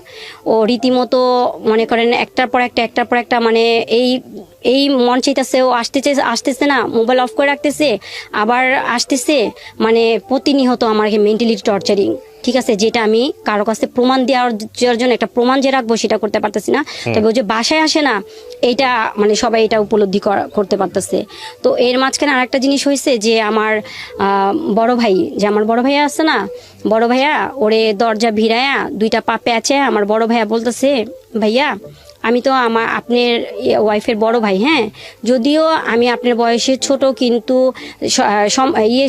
B: ও রীতিমতো মনে করেন একটার পর একটা মানে এই মন চাইতেছে, ও আসতেছে না, মোবাইল অফ করে রাখতেছে, আবার আসতেছে, মানে প্রতিনিয়ত আমাকে মেন্টালি টর্চারিং, ঠিক আছে, যেটা আমি কারো কাছে প্রমাণ দেওয়ার জন্য একটা প্রমাণ যে রাখবো সেটা করতে পারতেছি না। তবে ও যে বাসায় আসে না, এইটা মানে সবাই এটা উপলব্ধি করতে পারতেছে। তো এর মাঝখানে আরেকটা জিনিস হয়েছে যে আমার বড় ভাইয়া আছে না, বড় ভাইয়া ওরে দরজা ভিড়ায়া 2টা পা প্যাচে, আমার বড় ভাইয়া বলতেছে, ভাইয়া আমি তো আপনার ওয়াইফের বড় ভাই, হ্যাঁ, যদিও আমি আপনার বয়সে ছোট, কিন্তু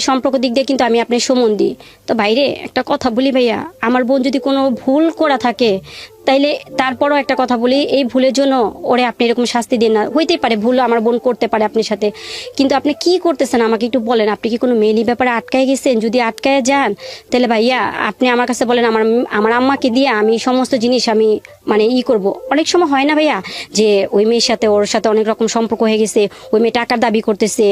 B: সম্পর্ক দিক দিয়ে কিন্তু আমি আপনার সম্বন্ধী। তো বাইরে একটা কথা বলি ভাইয়া, আমার বোন যদি কোনো ভুল করা থাকে তাইলে তারপরও একটা কথা বলি, এই ভুলের জন্য ওরে আপনি এরকম শাস্তি দিন না। হইতেই পারে ভুল আমার বোন করতে পারে আপনার সাথে, কিন্তু আপনি কি করতেছেন আমাকে একটু বলেন। আপনি কি কোনো মেয়েলি ব্যাপারে আটকায় গেছেন? যদি আটকায় যান তাহলে ভাইয়া আপনি আমার কাছে বলেন, আমার আম্মাকে দিয়ে আমি সমস্ত জিনিস আমি মানে করব। অনেক সময় হয় না ভাইয়া যে ওই মেয়ের সাথে ওর সাথে অনেক রকম সম্পর্ক হয়ে গেছে, ওই মেয়ে টাকার দাবি করতেছে,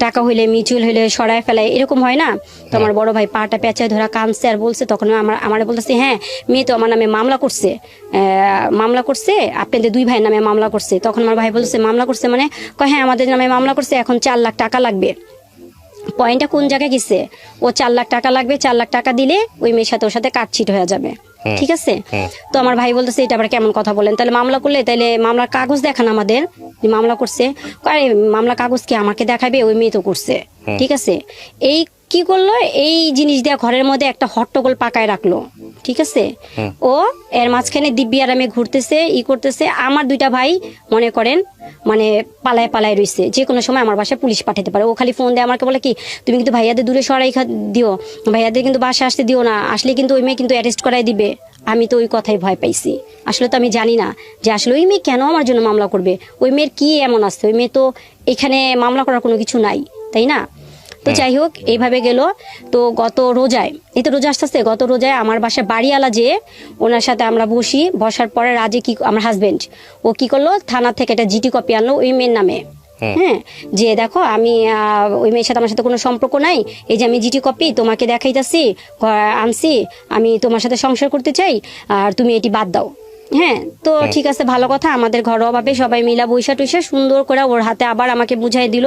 B: টাকা হইলে মিউচুয়াল হইলে সরায় ফেলায়, এরকম হয় না। তো আমার বড় ভাই পাটা পেঁচায় ধরা কাঁদছে আর বলছে, তখন আমার বলতেছে, হ্যাঁ মেয়ে তো আমার নামে মামলা করছে, আপনাদের 2 ভাইয়ের নামে মামলা করছে। তখন আমার ভাই বলছে, মামলা করছে মানে? হ্যাঁ আমাদের নামে মামলা করছে, এখন 4 লাখ টাকা লাগবে। পয়েন্টটা কোন জায়গায় গেছে, ও 4 লাখ টাকা লাগবে, 4 লাখ টাকা দিলে ওই মেয়ের সাথে ওর সাথে কাটছিট হয়ে যাবে, ঠিক আছে। তো আমার ভাই বলতেছে, এটা আবার কেমন কথা বলেন, তাহলে মামলা করলে তাহলে মামলার কাগজ দেখান আমাদের, মামলা করছে। আরে মামলা কাগজ কি আমাকে দেখাবে, ওই মেয়ে তো করছে, ঠিক আছে। এই কি করলো, এই জিনিস দিয়ে ঘরের মধ্যে একটা হট্টগোল পাকায় রাখলো, ঠিক আছে। ও এর মাঝখানে দিব্যি আরামে ঘুরতেছে, করতেছে। আমার 2টা ভাই মনে করেন মানে পালায় রয়েছে, যে কোনো সময় আমার বাসায় পুলিশ পাঠাতে পারে। ও খালি ফোন দেয় আমাকে, বলে কি তুমি কিন্তু ভাইয়াদের দূরে সরাই দিও, ভাইয়াদের কিন্তু বাসায় আসতে দিও না, আসলে কিন্তু ওই মেয়ে কিন্তু অ্যারেস্ট করাই দিবে। আমি তো ওই কথাই ভয় পাইছি। আসলে তো আমি জানি না যে আসলে ওই মেয়ে কেন আমার জন্য মামলা করবে, ওই মেয়ের কি এমন আছে, ওই মেয়ে তো এখানে মামলা করার কোনো কিছু নাই, তাই না? তো যাই হোক এইভাবে গেল। তো গত রোজায়, এই তো রোজা আসতেছে, গত রোজায় আমার বাসায় বাড়িওয়ালা যে ওনার সাথে আমরা বসার পরে রাজে কি আমার হাজবেন্ড ও কি করলো, থানা থেকে একটা জিটি কপি আনলো ওই মেয়ের নামে। হ্যাঁ, যে দেখো আমি ওই মেয়ের সাথে আমার সাথে কোনো সম্পর্ক নাই, এই যে আমি জিটি কপি তোমাকে দেখাইতেছি, আনছি, আমি তোমার সাথে সংসার করতে চাই আর তুমি এটি বাদ দাও। হ্যাঁ, তো ঠিক আছে, ভালো কথা। আমাদের ঘরোয়াভাবে সবাই মিলা বৈশা টুইসা সুন্দর করে ওর হাতে আবার আমাকে বুঝাই দিল,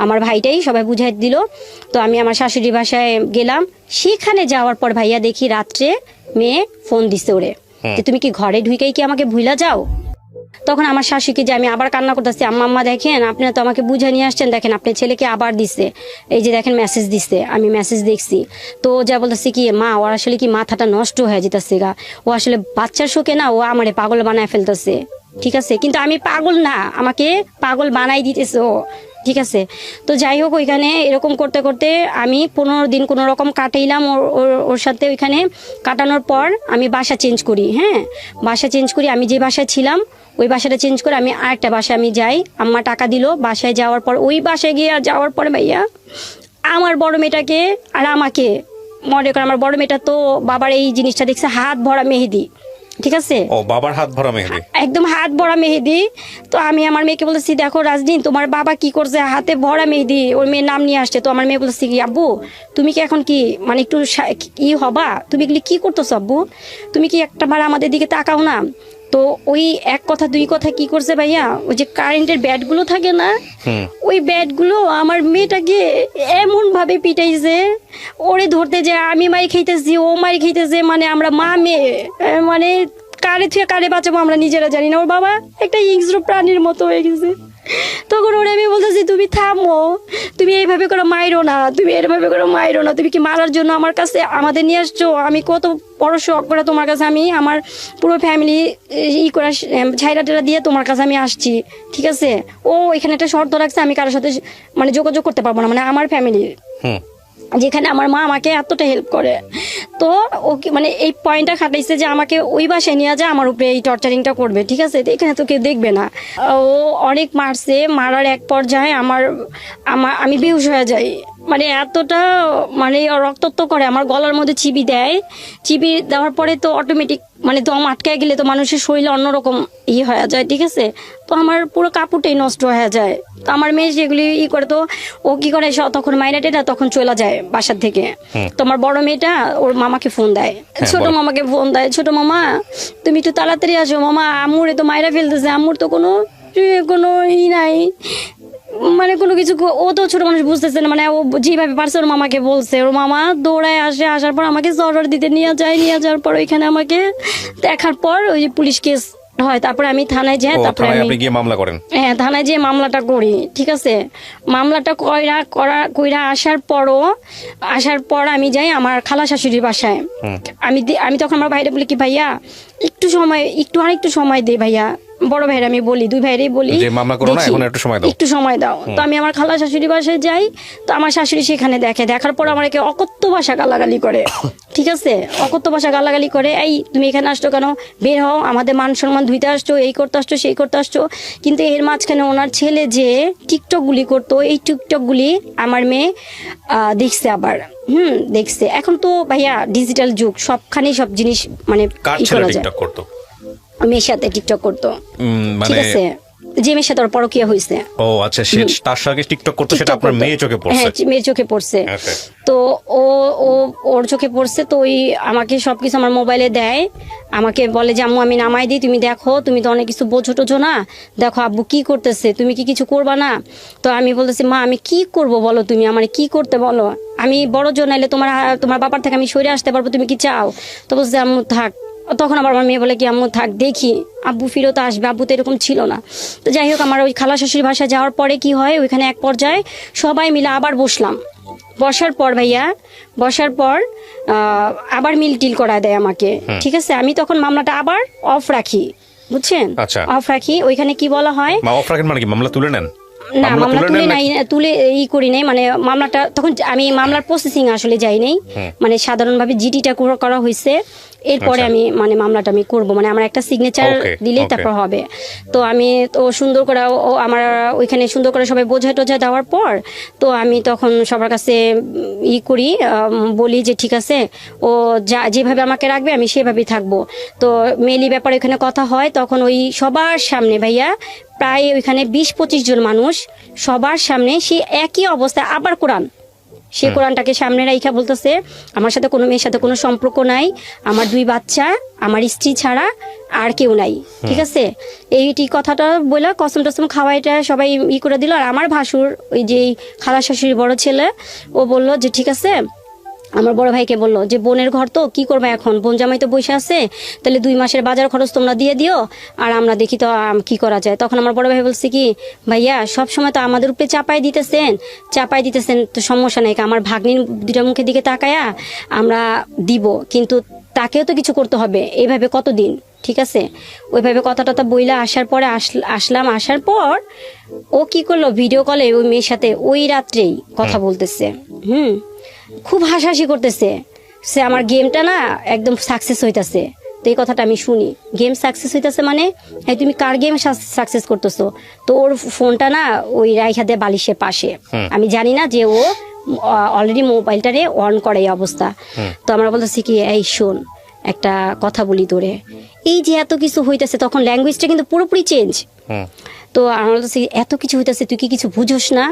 B: আমার ভাইটাই সবাই বুঝাই দিল। তো আমি আমার শাশুড়ি বাসায় গেলাম। সেখানে যাওয়ার পর ভাইয়া দেখি রাত্রে মেয়ে ফোন দিছে ওরে যে তুমি কি ঘরে ঢুকেই কি আমাকে ভুলা যাও। তখন আমার শাশুড়িকে যে আমি আবার কান্না করতেছি, আম্মা দেখেন আপনারা তো আমাকে বুঝে নিয়ে আসছেন, দেখেন আপনার ছেলেকে আবার দিছে, এই যে দেখেন মেসেজ দিচ্ছে, আমি মেসেজ দেখছি। তো যা বলতেছি কি মা, ওর আসলে কি মাথাটা নষ্ট হয়ে যেতেছে গা, ও আসলে বাচ্চার শোকে না ও আমারে পাগল বানায় ফেলতেছে। ঠিক আছে, কিন্তু আমি পাগল না, আমাকে পাগল বানাই দিতেছে ও। ঠিক আছে, তো যাই হোক ওইখানে এরকম করতে করতে আমি 15 দিন কোনো রকম কাটাইলাম ওর সাথে। ওইখানে কাটানোর পর আমি বাসা চেঞ্জ করি। হ্যাঁ, বাসা চেঞ্জ করি, আমি যে বাসায় ছিলাম ওই বাসাটা চেঞ্জ করে আমি আরেকটা বাসায় আমি যাই। আম্মা টাকা দিল, বাসায় যাওয়ার পর ওই বাসায় গিয়ে যাওয়ার পরে ভাইয়া আমার বড় মেয়েটাকে আর আমাকে, মনে করেন আমার বড় মেয়েটা তো বাবার এই জিনিসটা দেখছে, হাত ভরা মেহেদি। ঠিক আছে,
A: ও বাবার হাত ভরা মেহেদি,
B: একদম হাত ভরা মেহেদি। তো আমি আমার মেয়েকে বলতেছি দেখো রাজদিন তোমার বাবা কি করছে, হাতে ভরা মেহেদি, ওর মেয়ের নাম নিয়ে আসছে। তো আমার মেয়ে বলতেছি কি আব্বু তুমি কি এখন কি মানে একটু কি হবা, তুমি এগুলি কি করতেছো আব্বু, তুমি কি একটাবার আমাদের দিকে তাকাও না। তো ওই এক কথা দুই কথা কি করছে ভাইয়া, ওই যে কারেন্টের ব্যাটগুলো থাকে না, ওই ব্যাটগুলো আমার মেয়েটাকে এমন ভাবে পিটাইছে, ওরে ধরতে যে আমি মাই খাইতেছি ও মাই খাইতেছে, মানে আমরা মা মেয়ে, মানে কারে থেকে কারে বাঁচাবো আমরা নিজেরা জানি না। ওর বাবা একটা হিংস্র প্রাণীর মতো হয়ে গেছে। তখন ওরে আমি বলতেছি তুমি থামো, তুমি এইভাবে করে মাইরো না, তুমি এইভাবে করে মাইরো না, তুমি কি মারার জন্য আমার কাছে আমাদের নিয়ে আসছো, আমি কত বড় শখ করে তোমার কাছে, আমি আমার পুরো ফ্যামিলি করে ছাইরা টেরা দিয়ে তোমার কাছে আমি আসছি। ঠিক আছে, ও এখানে একটা শর্ত রাখছে আমি কারোর সাথে মানে যোগাযোগ করতে পারবো না, মানে আমার ফ্যামিলি যেখানে আমার মা আমাকে এতটা হেল্প করে। তো ও মানে এই পয়েন্টটা খাটাইছে যে আমাকে ওই বাসায় নিয়ে যায়, আমার উপরে এই টর্চারিংটা করবে। ঠিক আছে, এখানে তো কেউ দেখবে না। ও অনেক মারছে, মারার এক পর্যায়ে আমি বেহুশ হয়ে যাই, মানে এতটা মানে রক্তাক্ত করে, আমার গলার মধ্যে চিবি দেয়। চিবি দেওয়ার পরে তো অটোমেটিক মানে দম আটকায় গেলে তো মানুষের শরীরে অন্যরকম হয়ে যায়। ঠিক আছে, তো আমার পুরো কাপড়টাই নষ্ট হয়ে যায়। তো আমার মেয়ে সেগুলি করে, তো ও কি করে তখন মাইনাটেটা তখন চলে যায় বাসার থেকে। তো আমার বড় মেয়েটা ওর মামাকে ফোন দেয়, ছোট মামাকে ফোন দেয়, ছোট মামা তুমি একটু তাড়াতাড়ি আসো, মামা আম্মুরে তো মাইরা ফেলতেছে, আম্মুর তো কোনো নাই, মানে কোনো কিছু। ও তো ছোট মানুষ বুঝতেছে না, মানে ও যেভাবে পারছে ওর মামাকে বলছে, ওর মামা দৌড়ায় আসে, আসার পর আমাকে জরর দিতে নিয়ে যাওয়ার পর ওইখানে আমাকে দেখার পর ওই যে পুলিশ কেস হয়, তারপরে আমি থানায় যাই, তারপরে আমি
A: গিয়ে মামলা করেন।
B: হ্যাঁ, থানায় যেয়ে মামলাটা করি। ঠিক আছে, মামলাটা কইরা আসার পর আমি যাই আমার খালা শাশুড়ির বাসায়। আমি তখন আমার ভাইরা বলি কি ভাইয়া আরেকটু সময় দে ভাইয়া, বড় ভাইরা আমি বলি, দুই ভাইরাই বলি একটু সময় দাও। তো আমি আমার খালা শাশুড়ি বাসায় যাই, তো আমার শাশুড়ি সেখানে দেখার পর আমার অকথ্য ভাষা গালাগালি করে। ঠিক আছে, অকথ্য ভাষা গালাগালি করে, এই তুমি এখানে আসছো কেন, বের হও, আমাদের মান সম্মান ধুইতে আসছো, এই করতে আসছো সেই করতে আসছো। কিন্তু এর মাঝখানে ওনার ছেলে যে টিকটক গুলি করতো, এই টিকটক গুলি আমার মেয়ে দেখছে আবার। দেখছে। এখন তো ভাইয়া ডিজিটাল যুগ, সবখানেই সব জিনিস মানে মেয়ের সাথে টিকটক করতো। ঠিক আছে, যে মেয়ের সাথে ওর পরকীয়া হয়েছে।
A: ও আচ্ছা, তার সঙ্গে টিকটক করতে, সেটা আপনার মেয়ে চোখে পড়ছে?
B: হ্যাঁ, মেয়ের চোখে পড়ছে। তো ওর চোখে পড়ছে, তো ওই আমাকে সবকিছু আমার মোবাইলে দেয়, আমাকে বলে যে আম্মু আমি নামাই দিই, তুমি দেখো, তুমি তো অনেক কিছু বোঝো টোঝো না, দেখো আব্বু কি করতেছে, তুমি কি কিছু করবা না? তো আমি বলতেছি মা আমি কি করব বলো, তুমি আমার কি করতে বলো, আমি বড় জন নাইলে তোমার বাবার থেকে আমি সরে আসতে পারবো, তুমি কি চাও? তো বলছে আম্মু থাক। তখন আবার আমার মেয়ে বলে কি আম্মু থাক, দেখি আব্বু ফিরত আসবে, আব্বু তো এরকম ছিল না। তো যাই হোক, আমার ওই খালা শাশুড়ির বাসায় যাওয়ার পরে কি হয়, ওইখানে এক পর্যায়ে সবাই মিলে আবার বসার পর ভাইয়া আবার মিল টিল করা দেয় আমাকে। ঠিক আছে, আমি তখন মামলাটা আবার অফ রাখি, বুঝছেন, অফ রাখি। ওইখানে কি বলা হয়,
A: অফ রাখেন মানে কি মামলা তুলে নেন?
B: না মামলা তুলে নাই, তুলে করি নাই, মানে মামলাটা তখন আমি মামলার প্রসেসিং আসলে যাই নাই, মানে সাধারণভাবে জিডিটা করা হয়েছে, এরপরে আমি মানে মামলাটা আমি করব, মানে আমার একটা সিগনেচার দিলেই তারপর হবে। তো আমি তো সুন্দর করে আমার ওইখানে সুন্দর করে সবাই বোঝা টোঝা দেওয়ার পর তো আমি তখন সবার কাছে করি, বলি যে ঠিক আছে ও যেভাবে আমাকে রাখবে আমি সেভাবেই থাকবো। তো মেলি ব্যাপারে ওইখানে কথা হয়, তখন ওই সবার সামনে ভাইয়া প্রায় ওইখানে 20-25 জন মানুষ সবার সামনে সে একই অবস্থায় আবার সে কোরআনটাকে সামনে রাইখা বলতেছে আমার সাথে কোনো মেয়ের সাথে কোনো সম্পর্ক নাই, আমার 2 বাচ্চা আমার স্ত্রী ছাড়া আর কেউ নাই, ঠিক আছে। এইটি কথাটা বলে কসম টসম খাওয়াইটা সবাই করে দিল। আর আমার ভাসুর ওই যে খালা শাশুড়ির বড় ছেলে ও বললো যে ঠিক আছে, আমার বড় ভাইকে বললো যে বোনের ঘর তো কি করবে এখন, বোন জামাই তো বসে আছে, তাহলে 2 মাসের বাজার খরচ তোমরা দিয়ে দিও আর আমরা দেখি তো কি করা যায়। তখন আমার বড় ভাই বলছে কি ভাইয়া সব সময় তো আমাদের উপরে চাপাই দিতেছেন তো সমস্যা নাই, আমার ভাগ্নির 2টা মুখের দিকে তাকায়া আমরা দিব, কিন্তু তাকেও তো কিছু করতে হবে, এইভাবে কতদিন, ঠিক আছে। ওইভাবে কথা বইলা আসার পরে আসার পর ও কি করলো, ভিডিও কলে ওই মেয়ের সাথে ওই রাত্রেই কথা বলতেছে, খুব হাসাহাসি করতেছে, সে আমার গেমটা না একদম সাকসেস হইতাছে। তো এই কথাটা আমি শুনি, গেম সাকসেস হইতাছে মানে তুমি কার গেম সাকসেস করতেছো? তো ওর ফোনটা না ওই রাইখা দিয়ে বালিশের পাশে, আমি জানি না যে ও অলরেডি মোবাইলটারে অন করে এই অবস্থা। তো আমরা বলতেছি কি এই শোন একটা কথা বলি তোরে, এই যে এত কিছু হইতেছে, তখন ল্যাঙ্গুয়েজটা কিন্তু পুরোপুরি চেঞ্জ। তো আমরা বলতেছি এত কিছু হইতেছে তুই কি কিছু বুঝোস না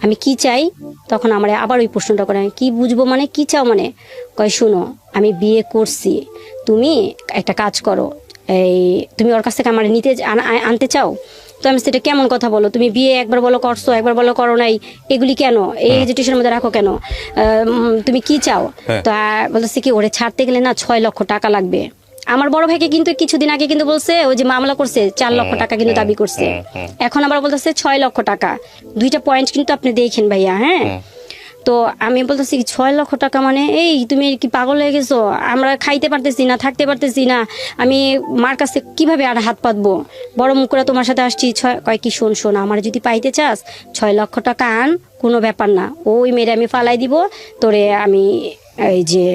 B: আমি কি চাই? তখন আমার আবার ওই প্রশ্নটা করে, কি বুঝবো মানে কি চাও মানে? কয় শুনো আমি বিয়ে করছি, তুমি একটা কাজ করো, এই তুমি ওর কাছ থেকে আমার আনতে চাও? তো আমি সেটা কেমন কথা বলো, তুমি বিয়ে একবার বলো করছো একবার বলো করো নাই, এগুলি কেন এই হেজিটেশনের মধ্যে রাখো কেন, তুমি কি চাও? তো বলতেছে কি ওরে ছাড়তে গেলে না 6 লক্ষ টাকা লাগবে। আমার বড় ভাইকে কিন্তু কিছুদিন আগে কিন্তু বলছে ওই যে মামলা করছে 4 লক্ষ টাকা কিন্তু দাবি করছে, এখন আবার বলতেছে 6 লক্ষ টাকা। 2টা পয়েন্ট কিন্তু আপনি দেখেন ভাইয়া, হ্যাঁ। তো আমি বলতেছি 6 লক্ষ টাকা মানে এই তুমি কি পাগল হয়ে গেছো? আমরা খাইতে পারতেছি না, থাকতে পারতেছি না, আমি মার কাছে কিভাবে আর হাত পাতবো? বড় মুখ করে তোমার সাথে আসছি। কয় কি শোন আমার যদি পাইতে চাস 6 লক্ষ টাকা আন, কোনো ব্যাপার না, ওই মেরে আমি ফালাই দিব, তোরে আমি এই যে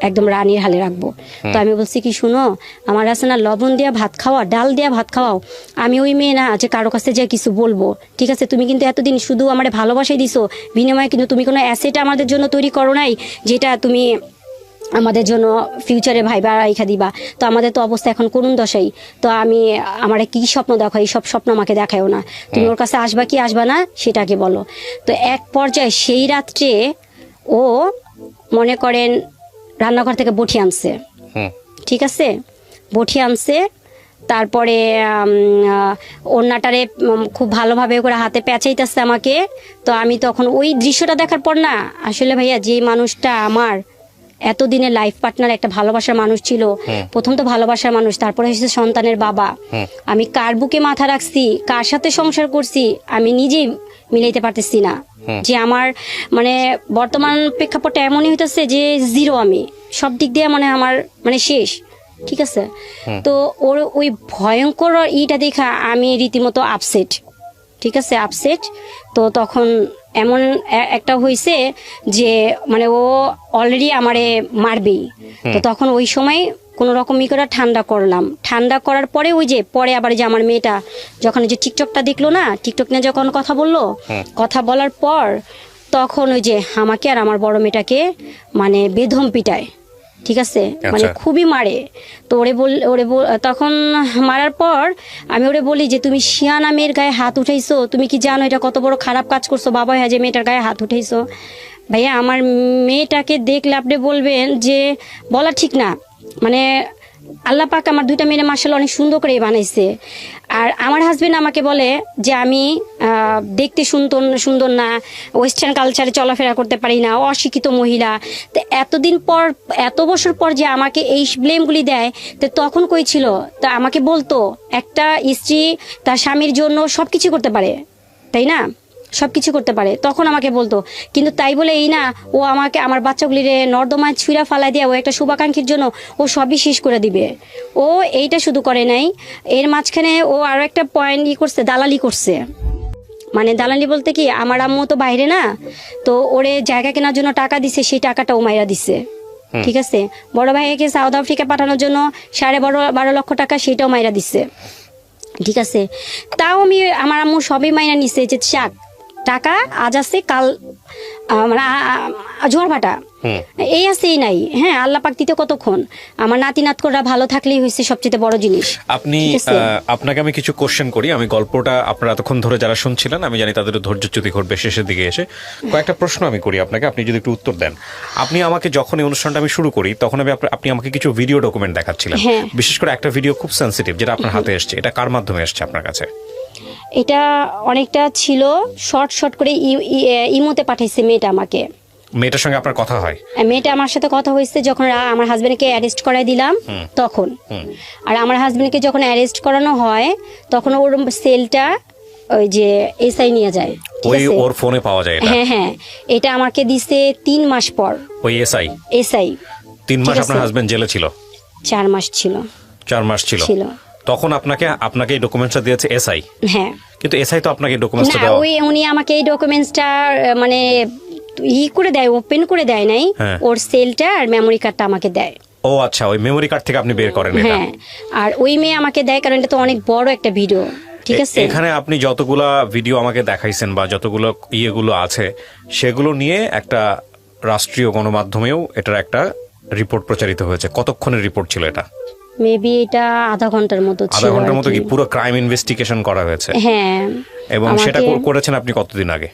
B: একদম রানীর হালে রাখবো। তো আমি বলছি কি শুনো আমার আছে না লবণ দিয়া ভাত খাওয়া, ডাল দিয়া ভাত খাওয়াও, আমি ওই মেয়ে না যে কারো কাছে যে কিছু বলবো, ঠিক আছে। তুমি কিন্তু এতদিন শুধু আমার ভালোবাসাই দিছো, বিনিময়ে কিন্তু তুমি কোনো অ্যাসেট আমাদের জন্য তৈরি করো নাই যেটা তুমি আমাদের জন্য ফিউচারে ভাইবা রাইখা দিবা। তো আমাদের তো অবস্থা এখন করুণ দশাই। তো আমি আমার কি স্বপ্ন দেখো, এই সব স্বপ্ন আমাকে দেখায়ও না, তুমি ওর কাছে আসবা কি আসবা না সেটাকে বলো। তো এক পর্যায়ে সেই রাত্রে ও মনে করেন রান্নাঘর থেকে বটি আনছে, ঠিক আছে, বটি আনছে, তারপরে ওড়নাটারে খুব ভালোভাবে করে হাতে পেঁচাইতেছে আমাকে। তো আমি তখন ওই দৃশ্যটা দেখার পর না আসলে ভাইয়া যে মানুষটা আমার এতদিনের লাইফ পার্টনার, একটা ভালোবাসার মানুষ ছিল, প্রথম তো ভালোবাসার মানুষ, তারপরে হচ্ছে সন্তানের বাবা, আমি কার বুকে মাথা রাখছি, কার সাথে সংসার করছি আমি নিজেই মিলাইতে পারতেছি না। যে আমার মানে বর্তমান প্রেক্ষাপটটা এমনই হইতেছে যে জিরো, আমি সব দিক দিয়ে মানে আমার মানে শেষ, ঠিক আছে। তো ওর ওই ভয়ঙ্কর ইটা দেখা আমি রীতিমতো আপসেট, ঠিক আছে, আপসেট। তো তখন এমন একটা হয়েছে যে মানে ও অলরেডি আমারে মারবেই। তো তখন ওই সময় কোনো রকমই করে ঠান্ডা করলাম, ঠান্ডা করার পরে ওই যে পরে আবার যে আমার মেয়েটা যখন যে টিকটকটা দেখলো না, টিকটক নিয়ে যখন কথা বললো, কথা বলার পর তখন ওই যে আমাকে আর আমার বড় মেয়েটাকে মানে বেধম পিটায়, ঠিক আছে, মানে খুবই মারে। তো ওরে তখন মারার পর আমি ওরে বলি যে তুমি শিয়ানা মেয়ের গায়ে হাত উঠাইছো, তুমি কি জানো এটা কত বড় খারাপ কাজ করছো বাবা, হ্যাঁ যে মেয়েটার গায়ে হাত উঠাইছো। ভাইয়া আমার মেয়েটাকে দেখলে আপনি বলবেন যে বলা ঠিক না, মানে আল্লাহ পাক আমার 2টা মেয়ে মাশাআল্লাহ অনেক সুন্দর করে বানাইছে। আর আমার হাজবেন্ড আমাকে বলে যে আমি দেখতে সুন্দর না, ওয়েস্টার্ন কালচারে চলাফেরা করতে পারি না, অশিক্ষিত মহিলা। তো এতদিন পর, এত বছর পর যে আমাকে এই ব্লেমগুলি দেয়, তো তখন কই ছিল? তা আমাকে বলতো একটা স্ত্রী তার স্বামীর জন্য সব কিছু করতে পারে, তাই না, সব কিছু করতে পারে, তখন আমাকে বলতো। কিন্তু তাই বলে এই না ও আমাকে আমার বাচ্চাগুলিরে নর্দমায় ছুঁড়া ফালাই দিয়ে ও একটা শুভাকাঙ্ক্ষীর জন্য ও সবই শেষ করে দিবে। ও এইটা শুধু করে নাই, এর মাঝখানে ও আরো একটা পয়েন্ট করছে, দালালি করছে, মানে দালালি বলতে কি, আমার আম্মু তো বাইরে না, তো ওরে জায়গা কেনার জন্য টাকা দিছে, সেই টাকাটা ও মাইরা দিছে। ঠিক আছে, বড় ভাইকে সাউথ আফ্রিকা পাঠানোর জন্য 12.5 লক্ষ টাকা, সেটাও মাইরা দিছে। ঠিক আছে, তাও আমার আম্মু সবই মাইনা নিছে যে চাক টাকা আজ আছে কাল মানে ঝড় ভাটা এই আছে এই নাই। হ্যাঁ, আল্লাহ পাক দিতে কতক্ষণ, আমার নাতি নাতকরা ভালো থাকলেই হয়েছে সবচেয়ে বড় জিনিস।
A: আপনি আপনাকে আমি কিছু কোশ্চেন করি, আমি গল্পটা আপনারা এতক্ষণ ধরে যারা শুনছিলেন আমি জানি তাদের ধৈর্যচ্যুতি ঘটবে শেষের দিকে এসে। কয়েকটা প্রশ্ন আমি করি আপনাকে, আপনি যদি একটু উত্তর দেন। আপনি আমাকে যখন এই অনুষ্ঠানটা আমি শুরু করি তখন আপনি আমাকে কিছু ভিডিও ডকুমেন্ট দেখাচ্ছিলেন, বিশেষ করে একটা ভিডিও খুব সেন্সিটিভ যেটা আপনার হাতে এসছে, এটা কার মাধ্যমে এসছে আপনার কাছে?
B: এটা অনেকটা ছিল শর্ট শর্ট করে ইমোতে পাঠাইছে মেয়েটা আমাকে।
A: মেয়েটার সঙ্গে আপনার কথা হয়?
B: মেয়েটা আমার সাথে কথা হয়েছে যখন আমার হাজবেন্ডকে অ্যারেস্ট করাই দিলাম তখন। আর আমার হাজবেন্ডকে যখন অ্যারেস্ট করানো হয় তখন ওর সেলটা ওই যে এসআই নিয়ে যায়,
A: ওই ওর ফোনে পাওয়া যায় এটা?
B: হ্যাঁ হ্যাঁ, এটা আমাকে দিছে 3 মাস পর।
A: ওই এসআই
B: 3
A: মাস আপনার হাজবেন্ড জেলে ছিল?
B: 4 মাস ছিল।
A: 4 মাস ছিল তখন আপনাকে এই ডকুমেন্টসটা দিয়েছে এসআই?
B: হ্যাঁ,
A: কিন্তু এসআই তো আপনাকে ডকুমেন্টসটা দাও।
B: ওই উনি আমাকে এই ডকুমেন্টসটা মানে করে দেয়, ওপেন করে দেয় নাই, ওর সেলটা আর মেমোরি কার্ডটা আমাকে দেয়।
A: ও আচ্ছা, ওই মেমোরি কার্ড থেকে আপনি বের করেন এটা?
B: হ্যাঁ, আর ওই মেয়ে আমাকে দেয় কারণ এটা তো অনেক বড় একটা ভিডিও। ঠিক আছে,
A: এখানে আপনি যতগুলা ভিডিও আমাকে দেখাইছেন বা যতগুলো ইয়েগুলো আছে সেগুলো নিয়ে একটা রাষ্ট্রীয় গণমাধ্যমেও এটার একটা রিপোর্ট প্রচারিত হয়েছে। কতক্ষণের রিপোর্ট ছিল এটা?
B: মেবি এটা আধা ঘন্টার মতো ছিল।
A: আধা ঘন্টার মতো? কি পুরো ক্রাইম ইনভেস্টিগেশন করা হয়েছে?
B: হ্যাঁ।
A: এবং সেটা করেছেন আপনি কতদিন আগে?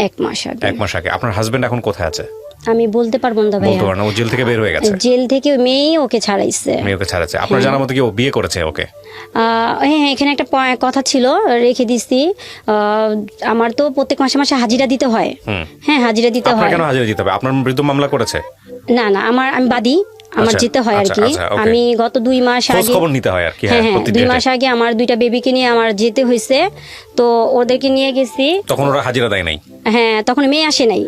B: 1 মাস আগে।
A: 1 মাস আগে। আপনার হাজবেন্ড এখন কোথায় আছে?
B: আমি বলতে পারবো না ভাই।
A: বলতে পারবেন না? ও জেল থেকে বের হয়ে গেছে?
B: জেল থেকে মেয়ে ওকে ছাড়াইছে।
A: মেয়ে ওকে ছাড়াচ্ছে। আপনার জানার মতো কি ও বিয়ে করেছে ওকে?
B: হ্যাঁ, এখানে একটা কথা ছিল, রেখে দিছি। আমার তো প্রত্যেক মাসে মাসে হাজিরা দিতে হয়। হ্যাঁ, হাজিরা দিতে হয়।
A: কেন হাজিরা দিতে হবে? আপনার বিরুদ্ধে মামলা করেছে?
B: না, আমি বাদী, আমার যেতে হয় আর কি। আমি গত 2 মাস আগে
A: খবর নিতে হয় আর কি।
B: হ্যাঁ, 2 মাস আগে আমার 2টা বেবিকে নিয়ে আমার যেতে হয়েছে, তো ওদেরকে নিয়ে গেছি।
A: তখন ওরা হাজিরা দেয় নাই?
B: হ্যাঁ, তখন মেয়ে আসে নাই।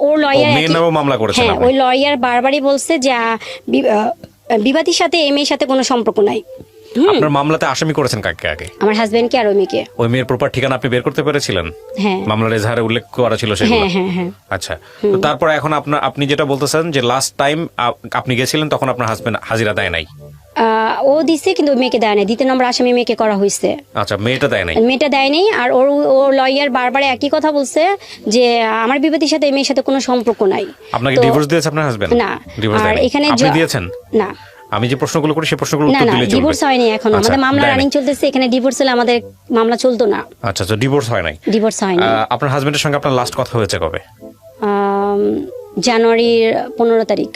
B: ওর লয়ার
A: মেয়ের নামে মামলা করেছে?
B: হ্যাঁ, ওই লয়ার বারবারই বলছে যে বিবাদীর সাথে এই মেয়ের সাথে কোনো সম্পর্ক নাই।
A: আপনার মামলাতে আসামি করেছেন কাকে আগে?
B: আমার হাজবেন্ডকে আর ওই মেয়েকে।
A: ওই মেয়ের প্রপার ঠিকানা আপনি বের করতে পেরেছিলেন?
B: হ্যাঁ,
A: মামলার এজাহারে উল্লেখ করা ছিল সেগুলো?
B: হ্যাঁ হ্যাঁ।
A: আচ্ছা, তো তারপর এখন আপনি যেটা বলতেছেন যে লাস্ট টাইম আপনি গেছিলেন তখন আপনার হাজবেন্ড হাজিরা দেয় নাই?
B: ও দিছে কিন্তু মেয়েকে দেয় নাই। 2 নম্বর আসামি মেয়েকে করা হয়েছে।
A: আচ্ছা, মেয়েটা দেয় নাই?
B: মেয়েটা দেয় নাই। আর ওর লয়ার বারবার একই কথা বলছে যে আমার বিবাদীর সাথে এই মেয়ের সাথে কোনো সম্পর্ক নাই।
A: আপনাকে ডিভোর্স দিয়েছে আপনার হাজবেন্ড?
B: না,
A: ডিভোর্স দেয় নাই।
B: এখানে
A: আপনি দিয়েছেন?
B: না।
A: আমি যে প্রশ্নগুলো করি সেই প্রশ্নগুলো উত্তর দিলে চলবে?
B: ডিভোর্স হয়নি এখন। আমাদের মামলা রানিং চলতেছে। এখানে ডিভোর্স হলে আমাদের মামলা চলতো না।
A: আচ্ছা, তো ডিভোর্স হয় নাই?
B: ডিভোর্স হয়নি।
A: আপনার হাজবেন্ডের সঙ্গে আপনার লাস্ট কথা হয়েছে কবে?
B: জানুয়ারির 15 তারিখ।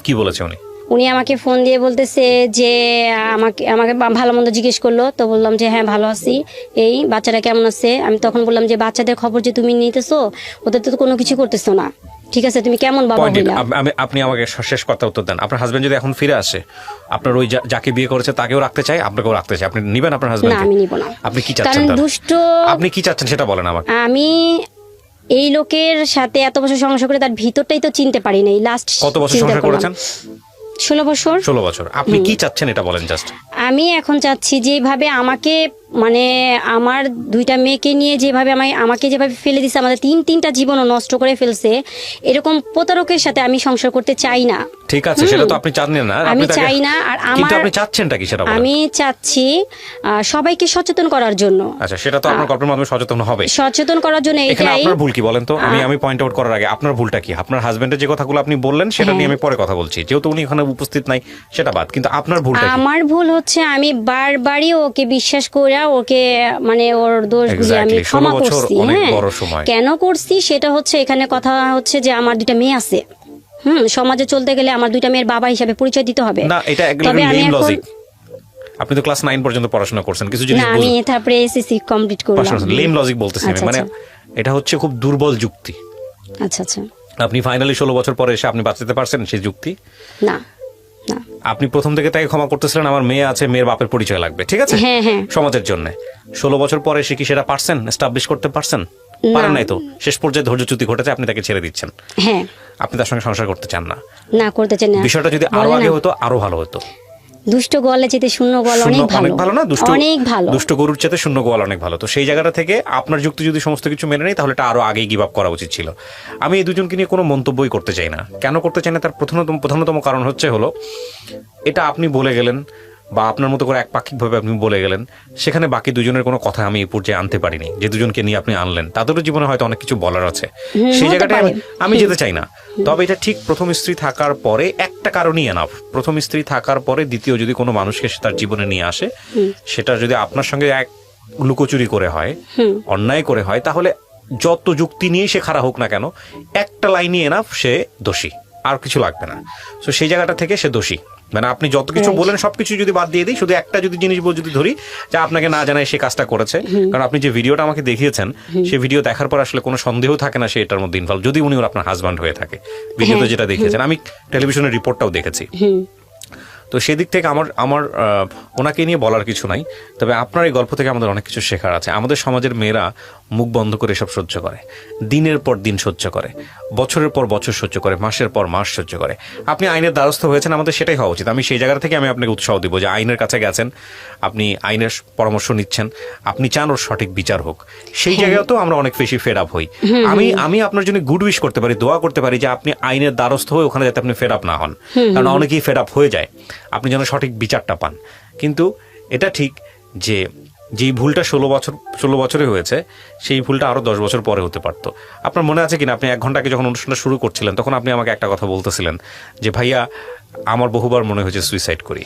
A: কি বলেছে উনি?
B: উনি আমাকে ফোন দিয়ে বলতেছে যে আমাকে ভালো মন্দ জিজ্ঞেস করলো, তো বললাম যে হ্যাঁ ভালো আছি, এই বাচ্চারা কেমন আছে। আমি তখন বললাম যে বাচ্চাদের খবর যে তুমি নিতেছো, ওদের তো কোনো কিছু করতেছো না, ঠিক আছে, তুমি কেমন বাবা হইলা?
A: আপনি আমাকে শেষ কথা উত্তর দেন। আপনার হাজবেন্ড যদি এখন ফিরে আসে, আপনার ওই যাকে বিয়ে করেছে তাকেও রাখতে চায়, আপনাকেও রাখতে চায়, আপনি নিবেন আপনার হাজবেন্ড?
B: না, আমি নিব না।
A: আপনি কি চাচ্ছেন?
B: দুষ্ট।
A: আপনি কি চাচ্ছেন সেটা বলেন আমাকে।
B: আমি এই লোকের সাথে এত বছর সংসার করে তার ভিতরটাই তো চিনতে পারি নাই। লাস্ট
A: কত বছর সংসার করেছেন?
B: 16 বছর।
A: 16 বছর। আপনি কি চাচ্ছেন এটা বলেন জাস্ট।
B: আমি এখন চাচ্ছি যেভাবে আমাকে মানে আমার 2টা মেয়েকে নিয়ে যেভাবে আমাকে যেভাবে ফেলে দিছে, আমাদের 3টা জীবনও নষ্ট করে ফেলছে, এরকম প্রতারকের সাথে আমি সংসার করতে চাই না।
A: ঠিক আছে, সেটা তো আপনি চান না।
B: আমি চাই না। আর
A: আপনি চাচ্ছেনটা কি সেটা বলেন।
B: আমি চাচ্ছি সবাইকে সচেতন করার জন্য।
A: আচ্ছা, সেটা তো আপনার গল্পের মাধ্যমে সচেতন করার
B: জন্য।
A: এখানে আপনার ভুল কি বলেন তো? আমি পয়েন্ট আউট করার আগে আপনার ভুলটা কি? আপনার হাজবেন্ডের যে কথাগুলো আপনি বললেন সেটা নিয়ে আমি পরে কথা বলছি, যেহেতু উনি এখানে উপস্থিত নাই সেটা বাদ। কিন্তু আপনার ভুলটা কি?
B: আমার ভুল হচ্ছে আমি বারবারই ওকে বিশ্বাস করে ওকে মানে ওর দোষগুলি আমি ক্ষমা করছি। হ্যাঁ, কেন করছি সেটা হচ্ছে এখানে কথা হচ্ছে যে আমার 2টা মেয়ে আছে। সমাজে চলতে গেলে আমার 2টা মেয়ের বাবা হিসাবে পরিচয় দিতে হবে।
A: না, এটা একদম লেম লজিক। আপনি তো ক্লাস 9 পর্যন্ত পড়াশোনা করছেন, কিছু জিনিস
B: না, আমি তারপরে এসএসসি কমপ্লিট করলাম।
A: লেম লজিক বলতেছি আমি, মানে এটা হচ্ছে খুব দুর্বল যুক্তি।
B: আচ্ছা আচ্ছা।
A: আপনি ফাইনালি 16 বছর পরে এসে আপনি বাঁচাতে পারছেন সেই যুক্তি?
B: না না।
A: আপনি প্রথম থেকে তাকে ক্ষমা করতেছিলেন, আমার মেয়ে আছে, মেয়ের বাপের পরিচয় লাগবে, ঠিক আছে, সমাজের জন্য। 16 বছর পরে এসে কি সেটা পারছেন এস্টাবলিশ করতে পারছেন? পারেন নাই তো। শেষ পর্যায়ে ধৈর্যচ্যুতি ঘটেছে, আপনি তাকে ছেড়ে দিচ্ছেন। হ্যাঁ, আপনি তার সঙ্গে সংসার করতে চান না।
B: না, করতে চান না।
A: বিষয়টা যদি আরো আগে হতো আরো ভালো হতো।
B: দুষ্ট গোয়ালের চেয়ে শূন্য গোয়াল অনেক ভালো।
A: ভালো না?
B: অনেক ভালো।
A: দুষ্ট গরুর চেয়ে শূন্য গোয়াল অনেক ভালো। তো সেই জায়গাটা থেকে আপনার যুক্তি যদি সমস্ত কিছু মেনে নেই, তাহলে এটা আরো আগেই গিভ আপ করা উচিত ছিল। আমি এই দুজনকে নিয়ে কোনো মন্তব্যই করতে চাই না। কেন করতে চাই না? তার প্রধানতম কারণ হলো এটা আপনি বলে গেলেন, বা আপনার মতো করে একপাক্ষিকভাবে আপনি বলে গেলেন, সেখানে বাকি দুজনের কোনো কথা আমি এই পর্যায়ে আনতে পারিনি। যে দুজনকে নিয়ে আপনি আনলেন, তাদেরও জীবনে হয়তো অনেক কিছু বলার আছে, সেই জায়গাটায় আমি যেতে চাই না। তবে এটা ঠিক প্রথম স্ত্রী থাকার পরে একটা কারণই এনাফ। প্রথম স্ত্রী থাকার পরে দ্বিতীয় যদি কোনো মানুষকে তার জীবনে নিয়ে আসে, সেটা যদি আপনার সঙ্গে এক লুকোচুরি করে হয়, অন্যায় করে হয়, তাহলে যত যুক্তি নিয়ে সে খারাপ হোক না কেন, একটা লাইনই এনাফ, সে দোষী, আর কিছু লাগবে না। তো সেই জায়গাটা থেকে সে দোষী। মানে আপনি যত কিছু বলেন সবকিছু যদি বাদ দিয়ে দিই, শুধু একটা যদি জিনিস যদি ধরি যে আপনাকে না জানায় সে কাজটা করেছে, কারণ আপনি যে ভিডিওটা আমাকে দেখিয়েছেন, সেই ভিডিও দেখার পর আসলে কোনো সন্দেহ থাকে না সে এটার মধ্যে ইনভলভ, যদি উনি আপনার হাজব্যান্ড হয়ে থাকে। ভিডিওতে যেটা দেখিয়েছেন, আমি টেলিভিশনের রিপোর্টটাও দেখেছি। তো সেদিক থেকে আমার ওনাকে নিয়ে বলার কিছু নাই। তবে আপনার এই গল্প থেকে আমাদের অনেক কিছু শেখার আছে। আমাদের সমাজের মেয়েরা মুখ বন্ধ করে এসব সহ্য করে, দিনের পর দিন সহ্য করে, বছরের পর বছর সহ্য করে, মাসের পর মাস সহ্য করে। আপনি আইনের দ্বারস্থ হয়েছেন, আমাদের সেটাই হওয়া উচিত। আমি সেই জায়গা থেকে আমি আপনাকে উৎসাহ দিব যে আইনের কাছে গেছেন, আপনি আইনের পরামর্শ নিচ্ছেন, আপনি চান ওর সঠিক বিচার হোক। সেই জায়গাতেও আমরা অনেক বেশি ফেড আপ হই। আমি আপনার জন্য গুড উইশ করতে পারি, দোয়া করতে পারি যে আপনি আইনের দ্বারস্থ হয়ে ওখানে যাতে আপনি ফেড আপ না হন, কারণ অনেকেই ফেড আপ হয়ে যায়, আপনি যেন সঠিক বিচারটা পান। কিন্তু এটা ঠিক যে যেই ভুলটা 16 বছরে হয়েছে, সেই ভুলটা আরো 10 বছর পরে হতে পারতো। আপনার মনে আছে কিনা, আপনি 1 ঘন্টা আগে যখন অনুষ্ঠানটা শুরু করছিলেন, তখন আপনি আমাকে একটা কথা বলতেছিলেন যে ভাইয়া আমার বহুবার মনে হয়েছে সুইসাইড করি।